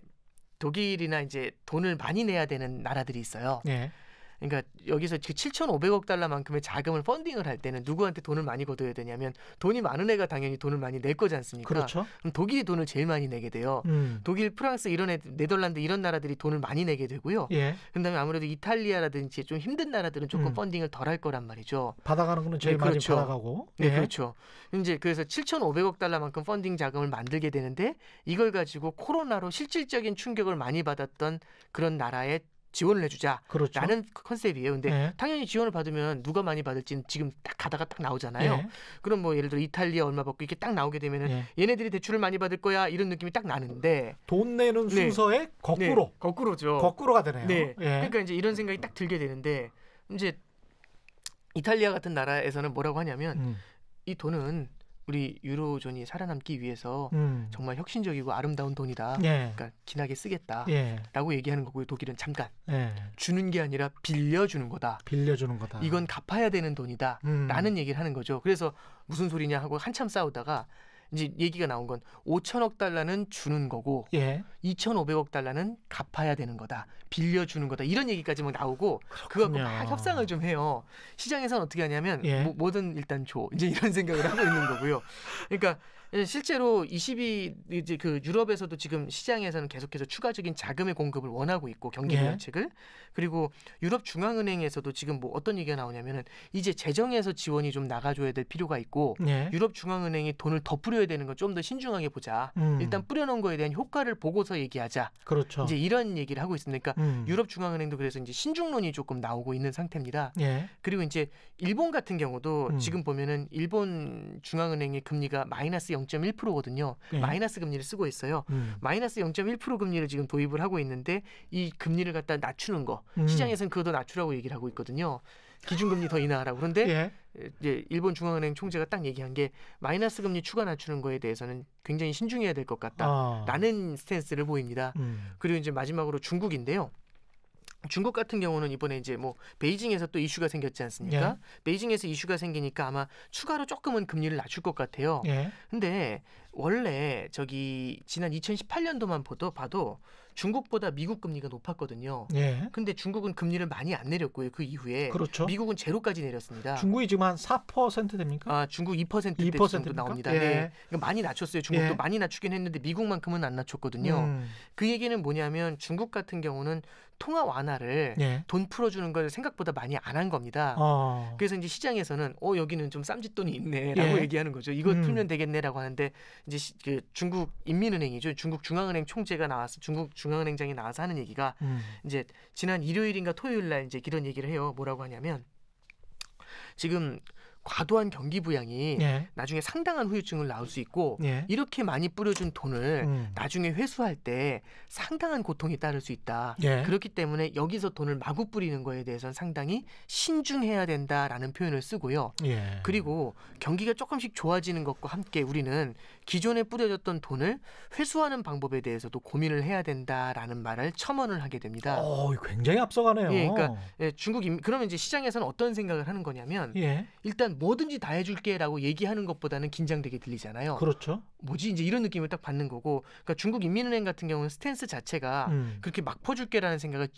Speaker 3: 독일이나 이제 돈을 많이 내야 되는 나라들이 있어요. 그러니까 여기서 그 7,500억 달러만큼의 자금을 펀딩을 할 때는 누구한테 돈을 많이 걷어야 되냐면 돈이 많은 애가 당연히 돈을 많이 낼 거지 않습니까?
Speaker 1: 그렇죠.
Speaker 3: 그럼 독일이 돈을 제일 많이 내게 돼요. 독일, 프랑스 이런 네덜란드 이런 나라들이 돈을 많이 내게 되고요. 그다음에 아무래도 이탈리아라든지 좀 힘든 나라들은 조금 펀딩을 덜 할 거란 말이죠.
Speaker 1: 받아가는 거는 제일 많이 받아가고.
Speaker 3: 그렇죠. 이제 그래서 7,500억 달러만큼 펀딩 자금을 만들게 되는데 이걸 가지고 코로나로 실질적인 충격을 많이 받았던 그런 나라에 지원을 해주자라는 컨셉이에요. 근데 당연히 지원을 받으면 누가 많이 받을지는 지금 딱 가다가 딱 나오잖아요. 그럼 뭐 예를 들어 이탈리아 얼마 받고 이렇게 딱 나오게 되면은 얘네들이 대출을 많이 받을 거야 이런 느낌이 딱 나는데
Speaker 1: 돈 내는 순서에 거꾸로
Speaker 3: 거꾸로죠.
Speaker 1: 거꾸로가 되네요.
Speaker 3: 그러니까 이제 이런 생각이 딱 들게 되는데 이제 이탈리아 같은 나라에서는 뭐라고 하냐면 이 돈은 우리 유로존이 살아남기 위해서 정말 혁신적이고 아름다운 돈이다. 그러니까 긴하게 쓰겠다라고 얘기하는 거고요. 독일은 잠깐 주는 게 아니라 빌려주는 거다.
Speaker 1: 빌려주는 거다.
Speaker 3: 이건 갚아야 되는 돈이다라는 얘기를 하는 거죠. 그래서 무슨 소리냐 하고 한참 싸우다가 이제 얘기가 나온 건 5천억 달러는 주는 거고 2,500억 달러는 갚아야 되는 거다. 빌려주는 거다. 이런 얘기까지 막 나오고 그거 갖고 막 협상을 좀 해요. 시장에서는 어떻게 하냐면 뭐든 일단 줘. 이제 이런 생각을 하고 있는 거고요. 그러니까 실제로 이제 그 유럽에서도 지금 시장에서는 계속해서 추가적인 자금의 공급을 원하고 있고 경기 부양책을 그리고 유럽 중앙은행에서도 지금 뭐 어떤 얘기가 나오냐면은 이제 재정에서 지원이 좀 나가줘야 될 필요가 있고 유럽 중앙은행이 돈을 더 뿌려야 되는 건 좀 더 신중하게 보자. 일단 뿌려놓은 거에 대한 효과를 보고서 얘기하자.
Speaker 1: 그렇죠.
Speaker 3: 이제 이런 얘기를 하고 있습니다. 그러니까 유럽 중앙은행도 그래서 이제 신중론이 조금 나오고 있는 상태입니다. 그리고 이제 일본 같은 경우도 지금 보면은 일본 중앙은행의 금리가 마이너스 0.1%거든요. 마이너스 금리를 쓰고 있어요. 마이너스 0.1% 금리를 지금 도입을 하고 있는데 이 금리를 갖다 낮추는 거 시장에서는 그거 더 낮추라고 얘기를 하고 있거든요. 기준금리 더 인하하라고. 그런데 이제 일본 중앙은행 총재가 딱 얘기한 게 마이너스 금리 추가 낮추는 거에 대해서는 굉장히 신중해야 될 것 같다라는 스탠스를 보입니다. 그리고 이제 마지막으로 중국인데요. 중국 같은 경우는 이번에 이제 뭐 베이징에서 또 이슈가 생겼지 않습니까? 베이징에서 이슈가 생기니까 아마 추가로 조금은 금리를 낮출 것 같아요. 근데 원래 저기 지난 2018년도만 봐도 중국보다 미국 금리가 높았거든요. 근데 중국은 금리를 많이 안 내렸고요. 그 이후에
Speaker 1: 그렇죠.
Speaker 3: 미국은 제로까지 내렸습니다.
Speaker 1: 중국이 지금 한 4% 됩니까?
Speaker 3: 중국 2%대 정도 나옵니다. 그러니까 많이 낮췄어요. 중국도 많이 낮추긴 했는데 미국만큼은 안 낮췄거든요. 그 얘기는 뭐냐면 중국 같은 경우는 통화 완화를 돈 풀어주는 걸 생각보다 많이 안 한 겁니다. 그래서 이제 시장에서는 여기는 좀 쌈짓돈이 있네라고 얘기하는 거죠. 이거 풀면 되겠네라고 하는데 이제 그 중국 인민은행이죠. 중국 중앙은행 총재가 나와서 중국 중앙은행장이 나와서 하는 얘기가 이제 지난 일요일인가 토요일 날 이제 이런 얘기를 해요. 뭐라고 하냐면 지금 과도한 경기 부양이 나중에 상당한 후유증을 낳을 수 있고 이렇게 많이 뿌려준 돈을 나중에 회수할 때 상당한 고통이 따를 수 있다. 그렇기 때문에 여기서 돈을 마구 뿌리는 거에 대해서는 상당히 신중해야 된다라는 표현을 쓰고요. 그리고 경기가 조금씩 좋아지는 것과 함께 우리는 기존에 뿌려졌던 돈을 회수하는 방법에 대해서도 고민을 해야 된다라는 말을 첨언을 하게 됩니다.
Speaker 1: 굉장히 앞서가네요.
Speaker 3: 그러니까 그러면 이제 시장에서는 어떤 생각을 하는 거냐면 일단 뭐든지 다 해줄게라고 얘기하는 것보다는 긴장되게 들리잖아요.
Speaker 1: 그렇죠.
Speaker 3: 뭐지 이제 이런 느낌을 딱 받는 거고, 그러니까 중국 인민은행 같은 경우는 스탠스 자체가 그렇게 막 퍼줄게라는 생각을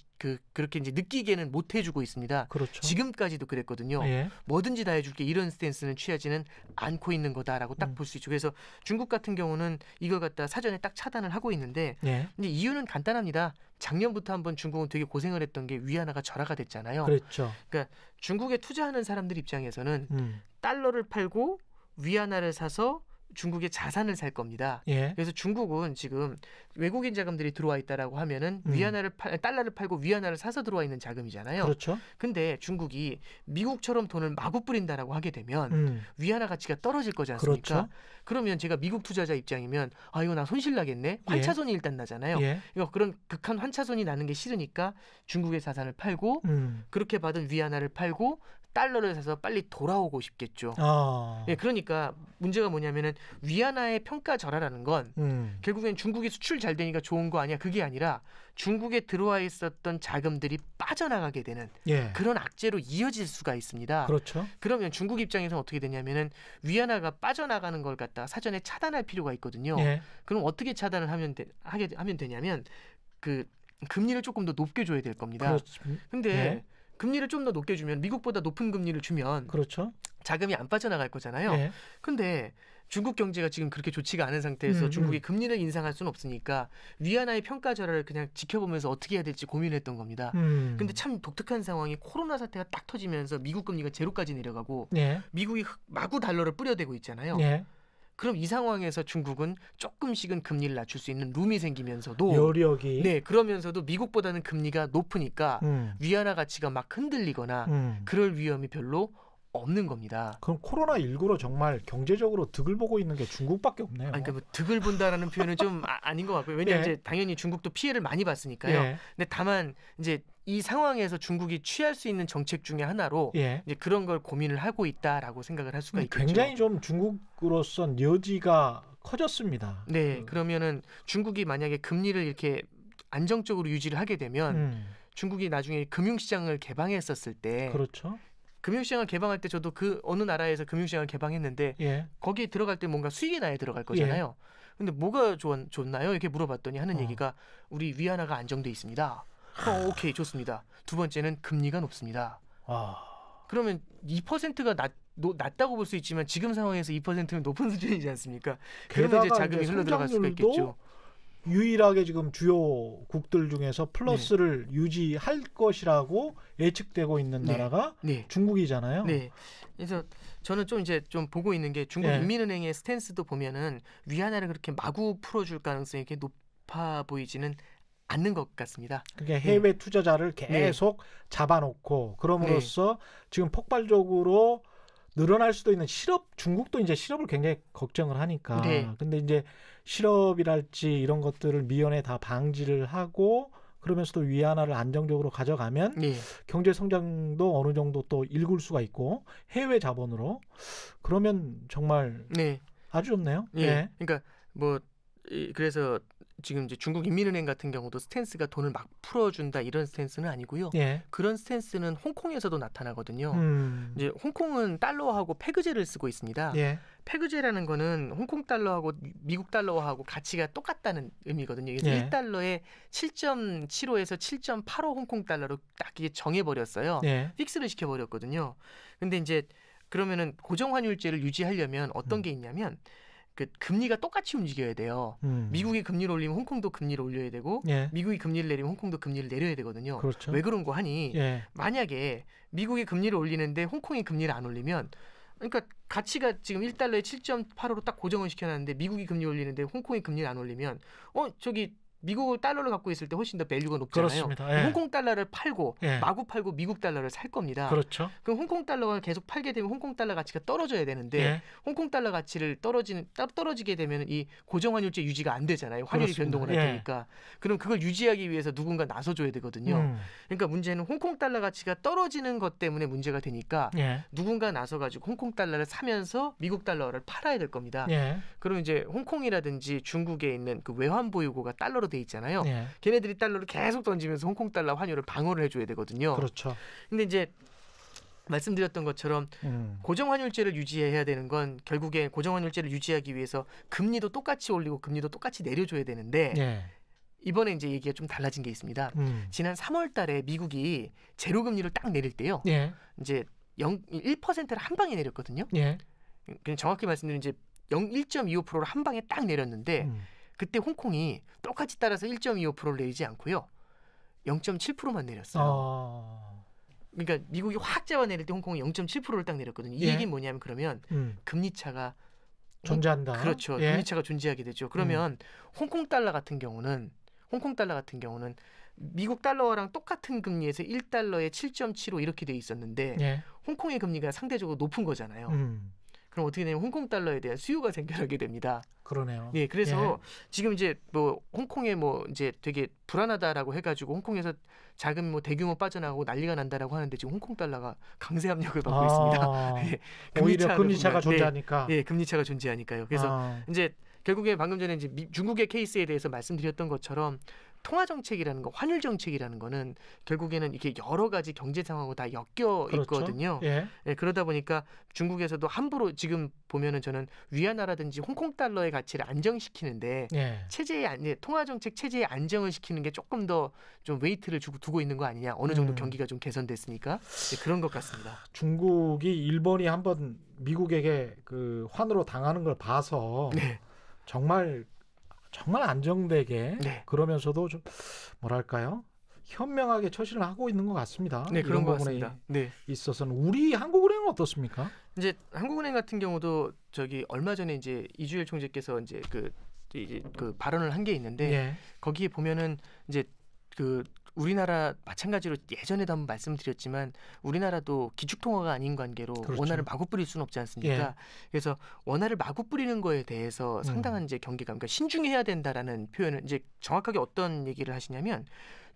Speaker 3: 그렇게 이제 느끼게는 못 해주고 있습니다.
Speaker 1: 그렇죠.
Speaker 3: 지금까지도 그랬거든요. 뭐든지 다 해줄게 이런 스탠스는 취하지는 않고 있는 거다라고 딱 볼 수 있죠. 그래서 중국 같은 경우는 이걸 갖다 사전에 딱 차단을 하고 있는데, 근데 이유는 간단합니다. 작년부터 한번 중국은 되게 고생을 했던 게 위안화가 절하가 됐잖아요.
Speaker 1: 그렇죠.
Speaker 3: 그러니까 중국에 투자하는 사람들 입장에서는 달러를 팔고 위안화를 사서 중국의 자산을 살 겁니다. 그래서 중국은 지금 외국인 자금들이 들어와 있다라고 하면은 달러를 팔고 위안화를 사서 들어와 있는 자금이잖아요.
Speaker 1: 그렇죠.
Speaker 3: 근데 중국이 미국처럼 돈을 마구 뿌린다라고 하게 되면 위안화 가치가 떨어질 거지 않습니까?
Speaker 1: 그렇죠.
Speaker 3: 그러면 제가 미국 투자자 입장이면 이거 나 손실 나겠네. 환차손이 일단 나잖아요. 그런 극한 환차손이 나는 게 싫으니까 중국의 자산을 팔고 그렇게 받은 위안화를 팔고 달러를 사서 빨리 돌아오고 싶겠죠. 그러니까 문제가 뭐냐면은 위안화의 평가 절하라는 건 결국엔 중국이 수출 잘 되니까 좋은 거 아니야. 그게 아니라 중국에 들어와 있었던 자금들이 빠져나가게 되는 그런 악재로 이어질 수가 있습니다.
Speaker 1: 그렇죠.
Speaker 3: 그러면 중국 입장에서는 어떻게 되냐면은 위안화가 빠져나가는 걸 갖다 사전에 차단할 필요가 있거든요. 그럼 어떻게 차단을 하면 되냐면 그 금리를 조금 더 높게 줘야 될 겁니다. 근데 금리를 좀 더 높게 주면 미국보다 높은 금리를 주면
Speaker 1: 그렇죠.
Speaker 3: 자금이 안 빠져나갈 거잖아요. 근데 중국 경제가 지금 그렇게 좋지가 않은 상태에서 중국이 금리를 인상할 수는 없으니까 위안화의 평가 절하를 그냥 지켜보면서 어떻게 해야 될지 고민했던 겁니다. 근데 참 독특한 상황이 코로나 사태가 딱 터지면서 미국 금리가 제로까지 내려가고 미국이 마구 달러를 뿌려대고 있잖아요. 그럼 이 상황에서 중국은 조금씩은 금리를 낮출 수 있는 룸이 생기면서도
Speaker 1: 여력이
Speaker 3: 그러면서도 미국보다는 금리가 높으니까 위안화 가치가 막 흔들리거나 그럴 위험이 별로 없는 겁니다.
Speaker 1: 그럼 코로나19로 정말 경제적으로 득을 보고 있는 게 중국밖에 없네요.
Speaker 3: 그러니까 뭐 득을 본다라는 표현은 좀 아닌 것 같고요. 왜냐하면 이제 당연히 중국도 피해를 많이 봤으니까요. 근데 다만 이제 이 상황에서 중국이 취할 수 있는 정책 중에 하나로 이제 그런 걸 고민을 하고 있다라고 생각을 할 수가 있겠죠.
Speaker 1: 굉장히 좀 중국으로선 여지가 커졌습니다.
Speaker 3: 네, 그러면은 중국이 만약에 금리를 이렇게 안정적으로 유지를 하게 되면 중국이 나중에 금융시장을 개방했었을 때,
Speaker 1: 그렇죠.
Speaker 3: 금융시장을 개방할 때 저도 그 어느 나라에서 금융시장을 개방했는데 거기에 들어갈 때 뭔가 수익이 나야 들어갈 거잖아요. 근데 뭐가 좋나요? 이렇게 물어봤더니 하는 얘기가 우리 위안화가 안정돼 있습니다. 오케이, 좋습니다. 두 번째는 금리가 높습니다. 그러면 2%가 낮다고 볼 수 있지만 지금 상황에서 2%는 높은 수준이지 않습니까? 그러면 이제 자금이 흘러 들어갈 수가 있겠죠.
Speaker 1: 유일하게 지금 주요 국들 중에서 플러스를 유지할 것이라고 예측되고 있는 나라가 중국이잖아요.
Speaker 3: 네. 그래서 저는 좀 보고 있는 게 중국 인민은행의 스탠스도 보면은 위안화를 그렇게 마구 풀어줄 가능성이 이렇게 높아 보이지는 않는 것 같습니다.
Speaker 1: 그게 해외 투자자를 계속 잡아놓고 그럼으로써 지금 폭발적으로 늘어날 수도 있는 중국도 이제 실업을 굉장히 걱정을 하니까. 근데 이제 실업이랄지 이런 것들을 미연에 다 방지를 하고 그러면서도 위안화를 안정적으로 가져가면 경제 성장도 어느 정도 또 읽을 수가 있고 해외 자본으로 그러면 정말 아주 좋네요.
Speaker 3: 그러니까 뭐 그래서 지금 이제 중국 인민은행 같은 경우도 스탠스가 돈을 막 풀어준다 이런 스탠스는 아니고요. 그런 스탠스는 홍콩에서도 나타나거든요. 이제 홍콩은 달러하고 페그제를 쓰고 있습니다. 페그제라는 거는 홍콩 달러하고 미국 달러하고 가치가 똑같다는 의미거든요. 그래서 1달러에 7.75에서 7.85 홍콩 달러로 딱 이게 정해버렸어요. 픽스를 시켜버렸거든요. 근데 이제 그러면은 고정환율제를 유지하려면 어떤 게 있냐면 그 금리가 똑같이 움직여야 돼요. 미국이 금리를 올리면 홍콩도 금리를 올려야 되고 미국이 금리를 내리면 홍콩도 금리를 내려야 되거든요.
Speaker 1: 그렇죠.
Speaker 3: 왜 그런 거 하니 만약에 미국이 금리를 올리는데 홍콩이 금리를 안 올리면 그러니까 가치가 지금 1달러에 7.85로 딱 고정을 시켜놨는데 미국이 금리 올리는데 홍콩이 금리를 안 올리면 저기 미국 달러를 갖고 있을 때 훨씬 더 밸류가 높잖아요. 홍콩 달러를 팔고 마구 팔고 미국 달러를 살 겁니다.
Speaker 1: 그렇죠.
Speaker 3: 그럼 홍콩 달러가 계속 팔게 되면 홍콩 달러 가치가 떨어져야 되는데 홍콩 달러 가치를 떨어지게 되면 이 고정환율제 유지가 안 되잖아요. 환율이 변동을 할 테니까. 그럼 그걸 유지하기 위해서 누군가 나서줘야 되거든요. 그러니까 문제는 홍콩 달러 가치가 떨어지는 것 때문에 문제가 되니까 누군가 나서가지고 홍콩 달러를 사면서 미국 달러를 팔아야 될 겁니다. 그럼 이제 홍콩이라든지 중국에 있는 그 외환 보유고가 달러로 돼 있잖아요. 걔네들이 달러를 계속 던지면서 홍콩 달러 환율을 방어를 해줘야 되거든요.
Speaker 1: 그렇죠.
Speaker 3: 근데 이제 말씀드렸던 것처럼 고정환율제를 유지해야 되는 건 결국에 고정환율제를 유지하기 위해서 금리도 똑같이 올리고 금리도 똑같이 내려줘야 되는데 이번에 이제 얘기가 좀 달라진 게 있습니다. 지난 3월달에 미국이 제로 금리를 딱 내릴 때요. 이제 1%를 한 방에 내렸거든요. 그냥 정확히 말씀드리면 이제 1.25%를 한 방에 딱 내렸는데. 그때 홍콩이 똑같이 따라서 1.25%를 내리지 않고요. 0.7%만 내렸어요. 그러니까 미국이 확 잡아내릴 때 홍콩이 0.7%를 딱 내렸거든요. 이 얘기는 뭐냐면 그러면 금리 차가
Speaker 1: 존재한다.
Speaker 3: 그렇죠. 금리 차가 존재하게 되죠. 그러면 홍콩 달러 같은 경우는 미국 달러랑 똑같은 금리에서 1달러에 7.75 이렇게 돼 있었는데 홍콩의 금리가 상대적으로 높은 거잖아요. 그럼 어떻게 되냐면 홍콩 달러에 대한 수요가 생겨나게 됩니다.
Speaker 1: 그러네요.
Speaker 3: 그래서 지금 이제 뭐 홍콩에 뭐 이제 되게 불안하다라고 해가지고 홍콩에서 자금 뭐 대규모 빠져나가고 난리가 난다라고 하는데 지금 홍콩 달러가 강세 압력을 받고 있습니다.
Speaker 1: 오히려 금리차가 존재하니까.
Speaker 3: 금리차가 존재하니까요. 그래서 이제 결국에 방금 전에 이제 중국의 케이스에 대해서 말씀드렸던 것처럼 통화 정책이라는 거, 환율 정책이라는 거는 결국에는 이렇게 여러 가지 경제 상황하고 다 엮여 있거든요. 그러다 보니까 중국에서도 함부로 지금 보면은 저는 위안화라든지 홍콩 달러의 가치를 안정시키는데 통화 정책 체제의 안정을 시키는 게 조금 더 좀 웨이트를 두고 있는 거 아니냐. 어느 정도 경기가 좀 개선됐으니까 그런 것 같습니다.
Speaker 1: 중국이 일본이 한번 미국에게 그 환으로 당하는 걸 봐서 정말 안정되게 그러면서도 좀 뭐랄까요? 현명하게 처신을 하고 있는 것 같습니다.
Speaker 3: 그런 것 같습니다.
Speaker 1: 있어서는 우리 한국은행은 어떻습니까?
Speaker 3: 이제 한국은행 같은 경우도 저기 얼마 전에 이제 이주일 총재께서 이제 그 발언을 한 게 있는데 거기에 보면은 이제 그 우리나라 마찬가지로 예전에도 한번 말씀드렸지만 우리나라도 기축통화가 아닌 관계로
Speaker 1: 그렇죠.
Speaker 3: 원화를 마구 뿌릴 수는 없지 않습니까?
Speaker 1: 예.
Speaker 3: 그래서 원화를 마구 뿌리는 거에 대해서 상당한 이제 경계감, 그러니까 신중해야 된다라는 표현을 이제 정확하게 어떤 얘기를 하시냐면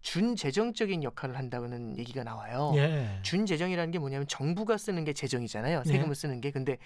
Speaker 3: 준재정적인 역할을 한다는 얘기가 나와요.
Speaker 1: 예.
Speaker 3: 준재정이라는 게 뭐냐면 정부가 쓰는 게 재정이잖아요. 세금을 쓰는 게. 근데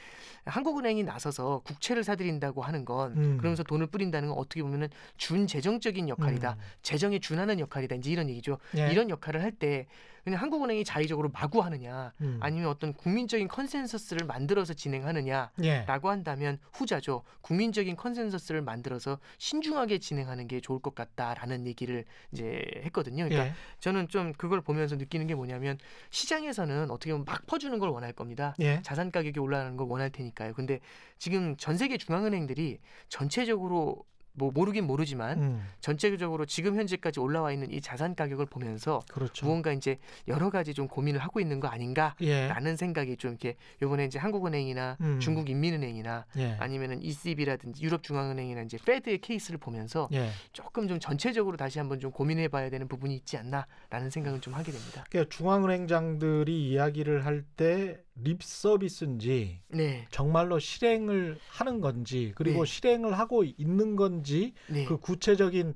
Speaker 3: 한국은행이 나서서 국채를 사들인다고 하는 건 그러면서 돈을 뿌린다는 건 어떻게 보면은 준재정적인 역할이다. 재정에 준하는 역할이다. 이제 이런 얘기죠.
Speaker 1: 예.
Speaker 3: 이런 역할을 할 때 그냥 한국은행이 자의적으로 마구 하느냐 아니면 어떤 국민적인 컨센서스를 만들어서 진행하느냐라고
Speaker 1: 예.
Speaker 3: 한다면 후자죠. 국민적인 컨센서스를 만들어서 신중하게 진행하는 게 좋을 것 같다라는 얘기를 이제 했거든요. 그러니까
Speaker 1: 예.
Speaker 3: 저는 좀 그걸 보면서 느끼는 게 뭐냐면 시장에서는 어떻게 보면 막 퍼주는 걸 원할 겁니다.
Speaker 1: 예.
Speaker 3: 자산 가격이 올라가는 걸 원할 테니까요. 근데 지금 전 세계 중앙은행들이 전체적으로 뭐 모르긴 모르지만 전체적으로 지금 현재까지 올라와 있는 이 자산 가격을 보면서
Speaker 1: 그렇죠.
Speaker 3: 무언가 이제 여러 가지 좀 고민을 하고 있는 거 아닌가라는
Speaker 1: 예.
Speaker 3: 생각이 좀 이렇게 이번에 이제 한국은행이나 중국인민은행이나
Speaker 1: 예.
Speaker 3: 아니면은 ECB라든지 유럽중앙은행이나 이제 페드의 케이스를 보면서
Speaker 1: 예.
Speaker 3: 조금 좀 전체적으로 다시 한번 좀 고민해봐야 되는 부분이 있지 않나라는 생각을 좀 하게 됩니다.
Speaker 1: 그러니까 중앙은행장들이 이야기를 할 때 립 서비스인지
Speaker 3: 네.
Speaker 1: 정말로 실행을 하는 건지 그리고
Speaker 3: 네.
Speaker 1: 실행을 하고 있는 건지
Speaker 3: 네.
Speaker 1: 그 구체적인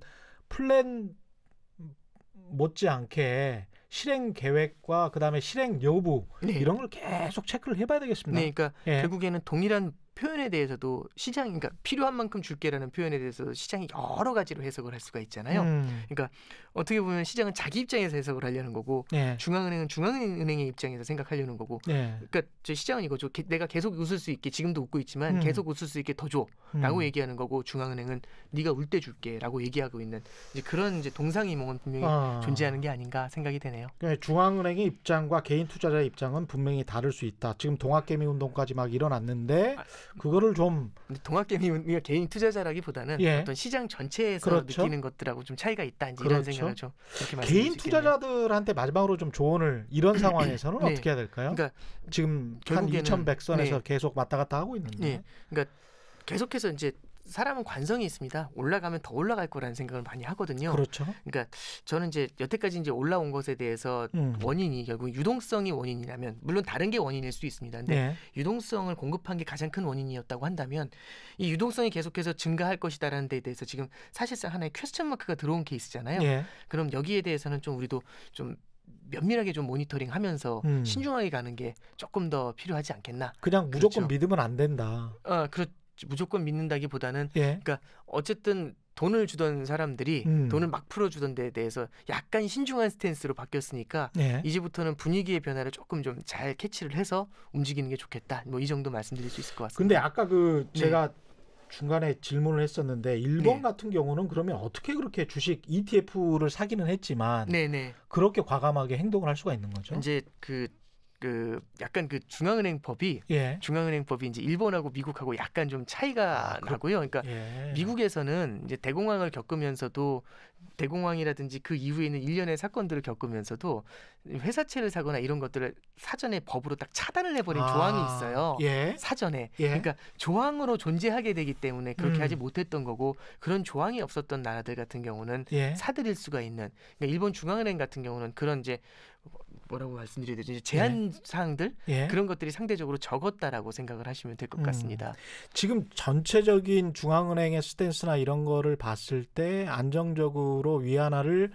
Speaker 1: 플랜 못지않게 실행 계획과 그다음에 실행 여부
Speaker 3: 네.
Speaker 1: 이런 걸 계속 체크를 해봐야 되겠습니다.
Speaker 3: 네, 그러니까
Speaker 1: 예.
Speaker 3: 결국에는 동일한 표현에 대해서도 시장, 그러니까 필요한 만큼 줄게라는 표현에 대해서 시장이 여러 가지로 해석을 할 수가 있잖아요. 그러니까 어떻게 보면 시장은 자기 입장에서 해석을 하려는 거고
Speaker 1: 예.
Speaker 3: 중앙은행은 중앙은행의 입장에서 생각하려는 거고.
Speaker 1: 예.
Speaker 3: 그러니까 저 시장은 이거죠. 내가 계속 웃을 수 있게 지금도 웃고 있지만 계속 웃을 수 있게 더 줘라고 얘기하는 거고 중앙은행은 네가 울 때 줄게라고 얘기하고 있는 이제 그런 이제 동상이몽은 분명히 존재하는 게 아닌가 생각이 되네요.
Speaker 1: 그러니까 중앙은행의 입장과 개인 투자자의 입장은 분명히 다를 수 있다. 지금 동학개미 운동까지 막 일어났는데 그거를 좀
Speaker 3: 동학개미 개인 투자자라기보다는
Speaker 1: 예.
Speaker 3: 어떤 시장 전체에서
Speaker 1: 그렇죠.
Speaker 3: 느끼는 것들하고 좀 차이가 있다 이제
Speaker 1: 그렇죠.
Speaker 3: 이런 생각을 좀 그렇게 말씀드릴
Speaker 1: 개인
Speaker 3: 수 있겠네요.
Speaker 1: 투자자들한테 마지막으로 좀 조언을 이런 상황에서는
Speaker 3: 네.
Speaker 1: 어떻게 해야 될까요?
Speaker 3: 그러니까
Speaker 1: 지금 한
Speaker 3: 결국에는
Speaker 1: 2100선에서
Speaker 3: 네.
Speaker 1: 계속 왔다 갔다 하고 있는데
Speaker 3: 네. 그러니까 계속해서 이제 사람은 관성이 있습니다. 올라가면 더 올라갈 거라는 생각을 많이 하거든요.
Speaker 1: 그렇죠.
Speaker 3: 그러니까 저는 이제 여태까지 이제 올라온 것에 대해서 원인이 결국 유동성이 원인이라면 물론 다른 게 원인일 수 있습니다. 근데
Speaker 1: 네.
Speaker 3: 유동성을 공급한 게 가장 큰 원인이었다고 한다면 이 유동성이 계속해서 증가할 것이다라는 데에 대해서 지금 사실상 하나의 퀘스천 마크가 들어온 케이스잖아요.
Speaker 1: 네.
Speaker 3: 그럼 여기에 대해서는 좀 우리도 좀 면밀하게 좀 모니터링하면서 신중하게 가는 게 조금 더 필요하지 않겠나.
Speaker 1: 그냥 무조건
Speaker 3: 그렇죠.
Speaker 1: 믿으면 안 된다.
Speaker 3: 무조건 믿는다기보다는
Speaker 1: 예.
Speaker 3: 그러니까 어쨌든 돈을 주던 사람들이 돈을 막 풀어주던 데에 대해서 약간 신중한 스탠스로 바뀌었으니까
Speaker 1: 예.
Speaker 3: 이제부터는 분위기의 변화를 조금 좀 잘 캐치를 해서 움직이는 게 좋겠다. 뭐 이 정도 말씀드릴 수 있을 것 같습니다.
Speaker 1: 근데 아까 그
Speaker 3: 네.
Speaker 1: 제가 중간에 질문을 했었는데 일본
Speaker 3: 네.
Speaker 1: 같은 경우는 그러면 어떻게 그렇게 주식 ETF를 사기는 했지만
Speaker 3: 네네.
Speaker 1: 그렇게 과감하게 행동을 할 수가 있는 거죠?
Speaker 3: 이제 그 약간 그 중앙은행법이
Speaker 1: 예.
Speaker 3: 이제 일본하고 미국하고 약간 좀 차이가 나고요. 그러니까
Speaker 1: 예.
Speaker 3: 미국에서는 이제 대공황을 겪으면서도 대공황이라든지 그 이후에 있는 일련의 사건들을 겪으면서도 회사채를 사거나 이런 것들을 사전에 법으로 딱 차단을 해버린 조항이 있어요.
Speaker 1: 예.
Speaker 3: 사전에.
Speaker 1: 예.
Speaker 3: 그러니까 조항으로 존재하게 되기 때문에 그렇게 하지 못했던 거고 그런 조항이 없었던 나라들 같은 경우는
Speaker 1: 예.
Speaker 3: 사들일 수가 있는. 그러니까 일본 중앙은행 같은 경우는 그런 이제 뭐라고 말씀드려야 되지? 제한 사항들
Speaker 1: 예.
Speaker 3: 그런 것들이 상대적으로 적었다라고 생각을 하시면 될 것 같습니다.
Speaker 1: 지금 전체적인 중앙은행의 스탠스나 이런 거를 봤을 때 안정적으로 위안화를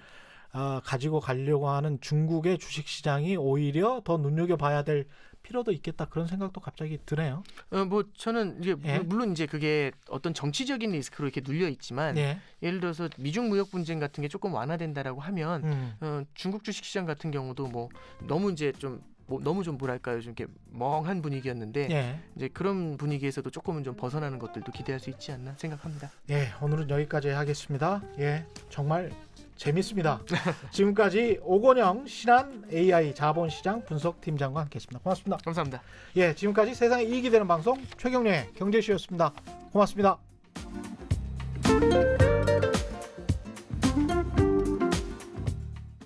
Speaker 1: 가지고 가려고 하는 중국의 주식시장이 오히려 더 눈여겨봐야 될 필요도 있겠다 그런 생각도 갑자기 드네요.
Speaker 3: 뭐 저는 이제
Speaker 1: 예.
Speaker 3: 물론 이제 그게 어떤 정치적인 리스크로 이렇게 눌려 있지만
Speaker 1: 예.
Speaker 3: 예를 들어서 미중 무역 분쟁 같은 게 조금 완화된다라고 하면 중국 주식시장 같은 경우도 뭐 너무 이제 좀 너무 좀 뭐랄까요 좀 이렇게 멍한 분위기였는데
Speaker 1: 예.
Speaker 3: 이제 그런 분위기에서도 조금은 좀 벗어나는 것들도 기대할 수 있지 않나 생각합니다.
Speaker 1: 예, 오늘은 여기까지 하겠습니다. 예, 정말 재밌습니다. 지금까지 오건영 신한 AI 자본시장 분석팀장과 함께했습니다. 고맙습니다.
Speaker 3: 감사합니다.
Speaker 1: 예, 지금까지 세상에 이익이 되는 방송 최경련의 경제쇼였습니다. 고맙습니다.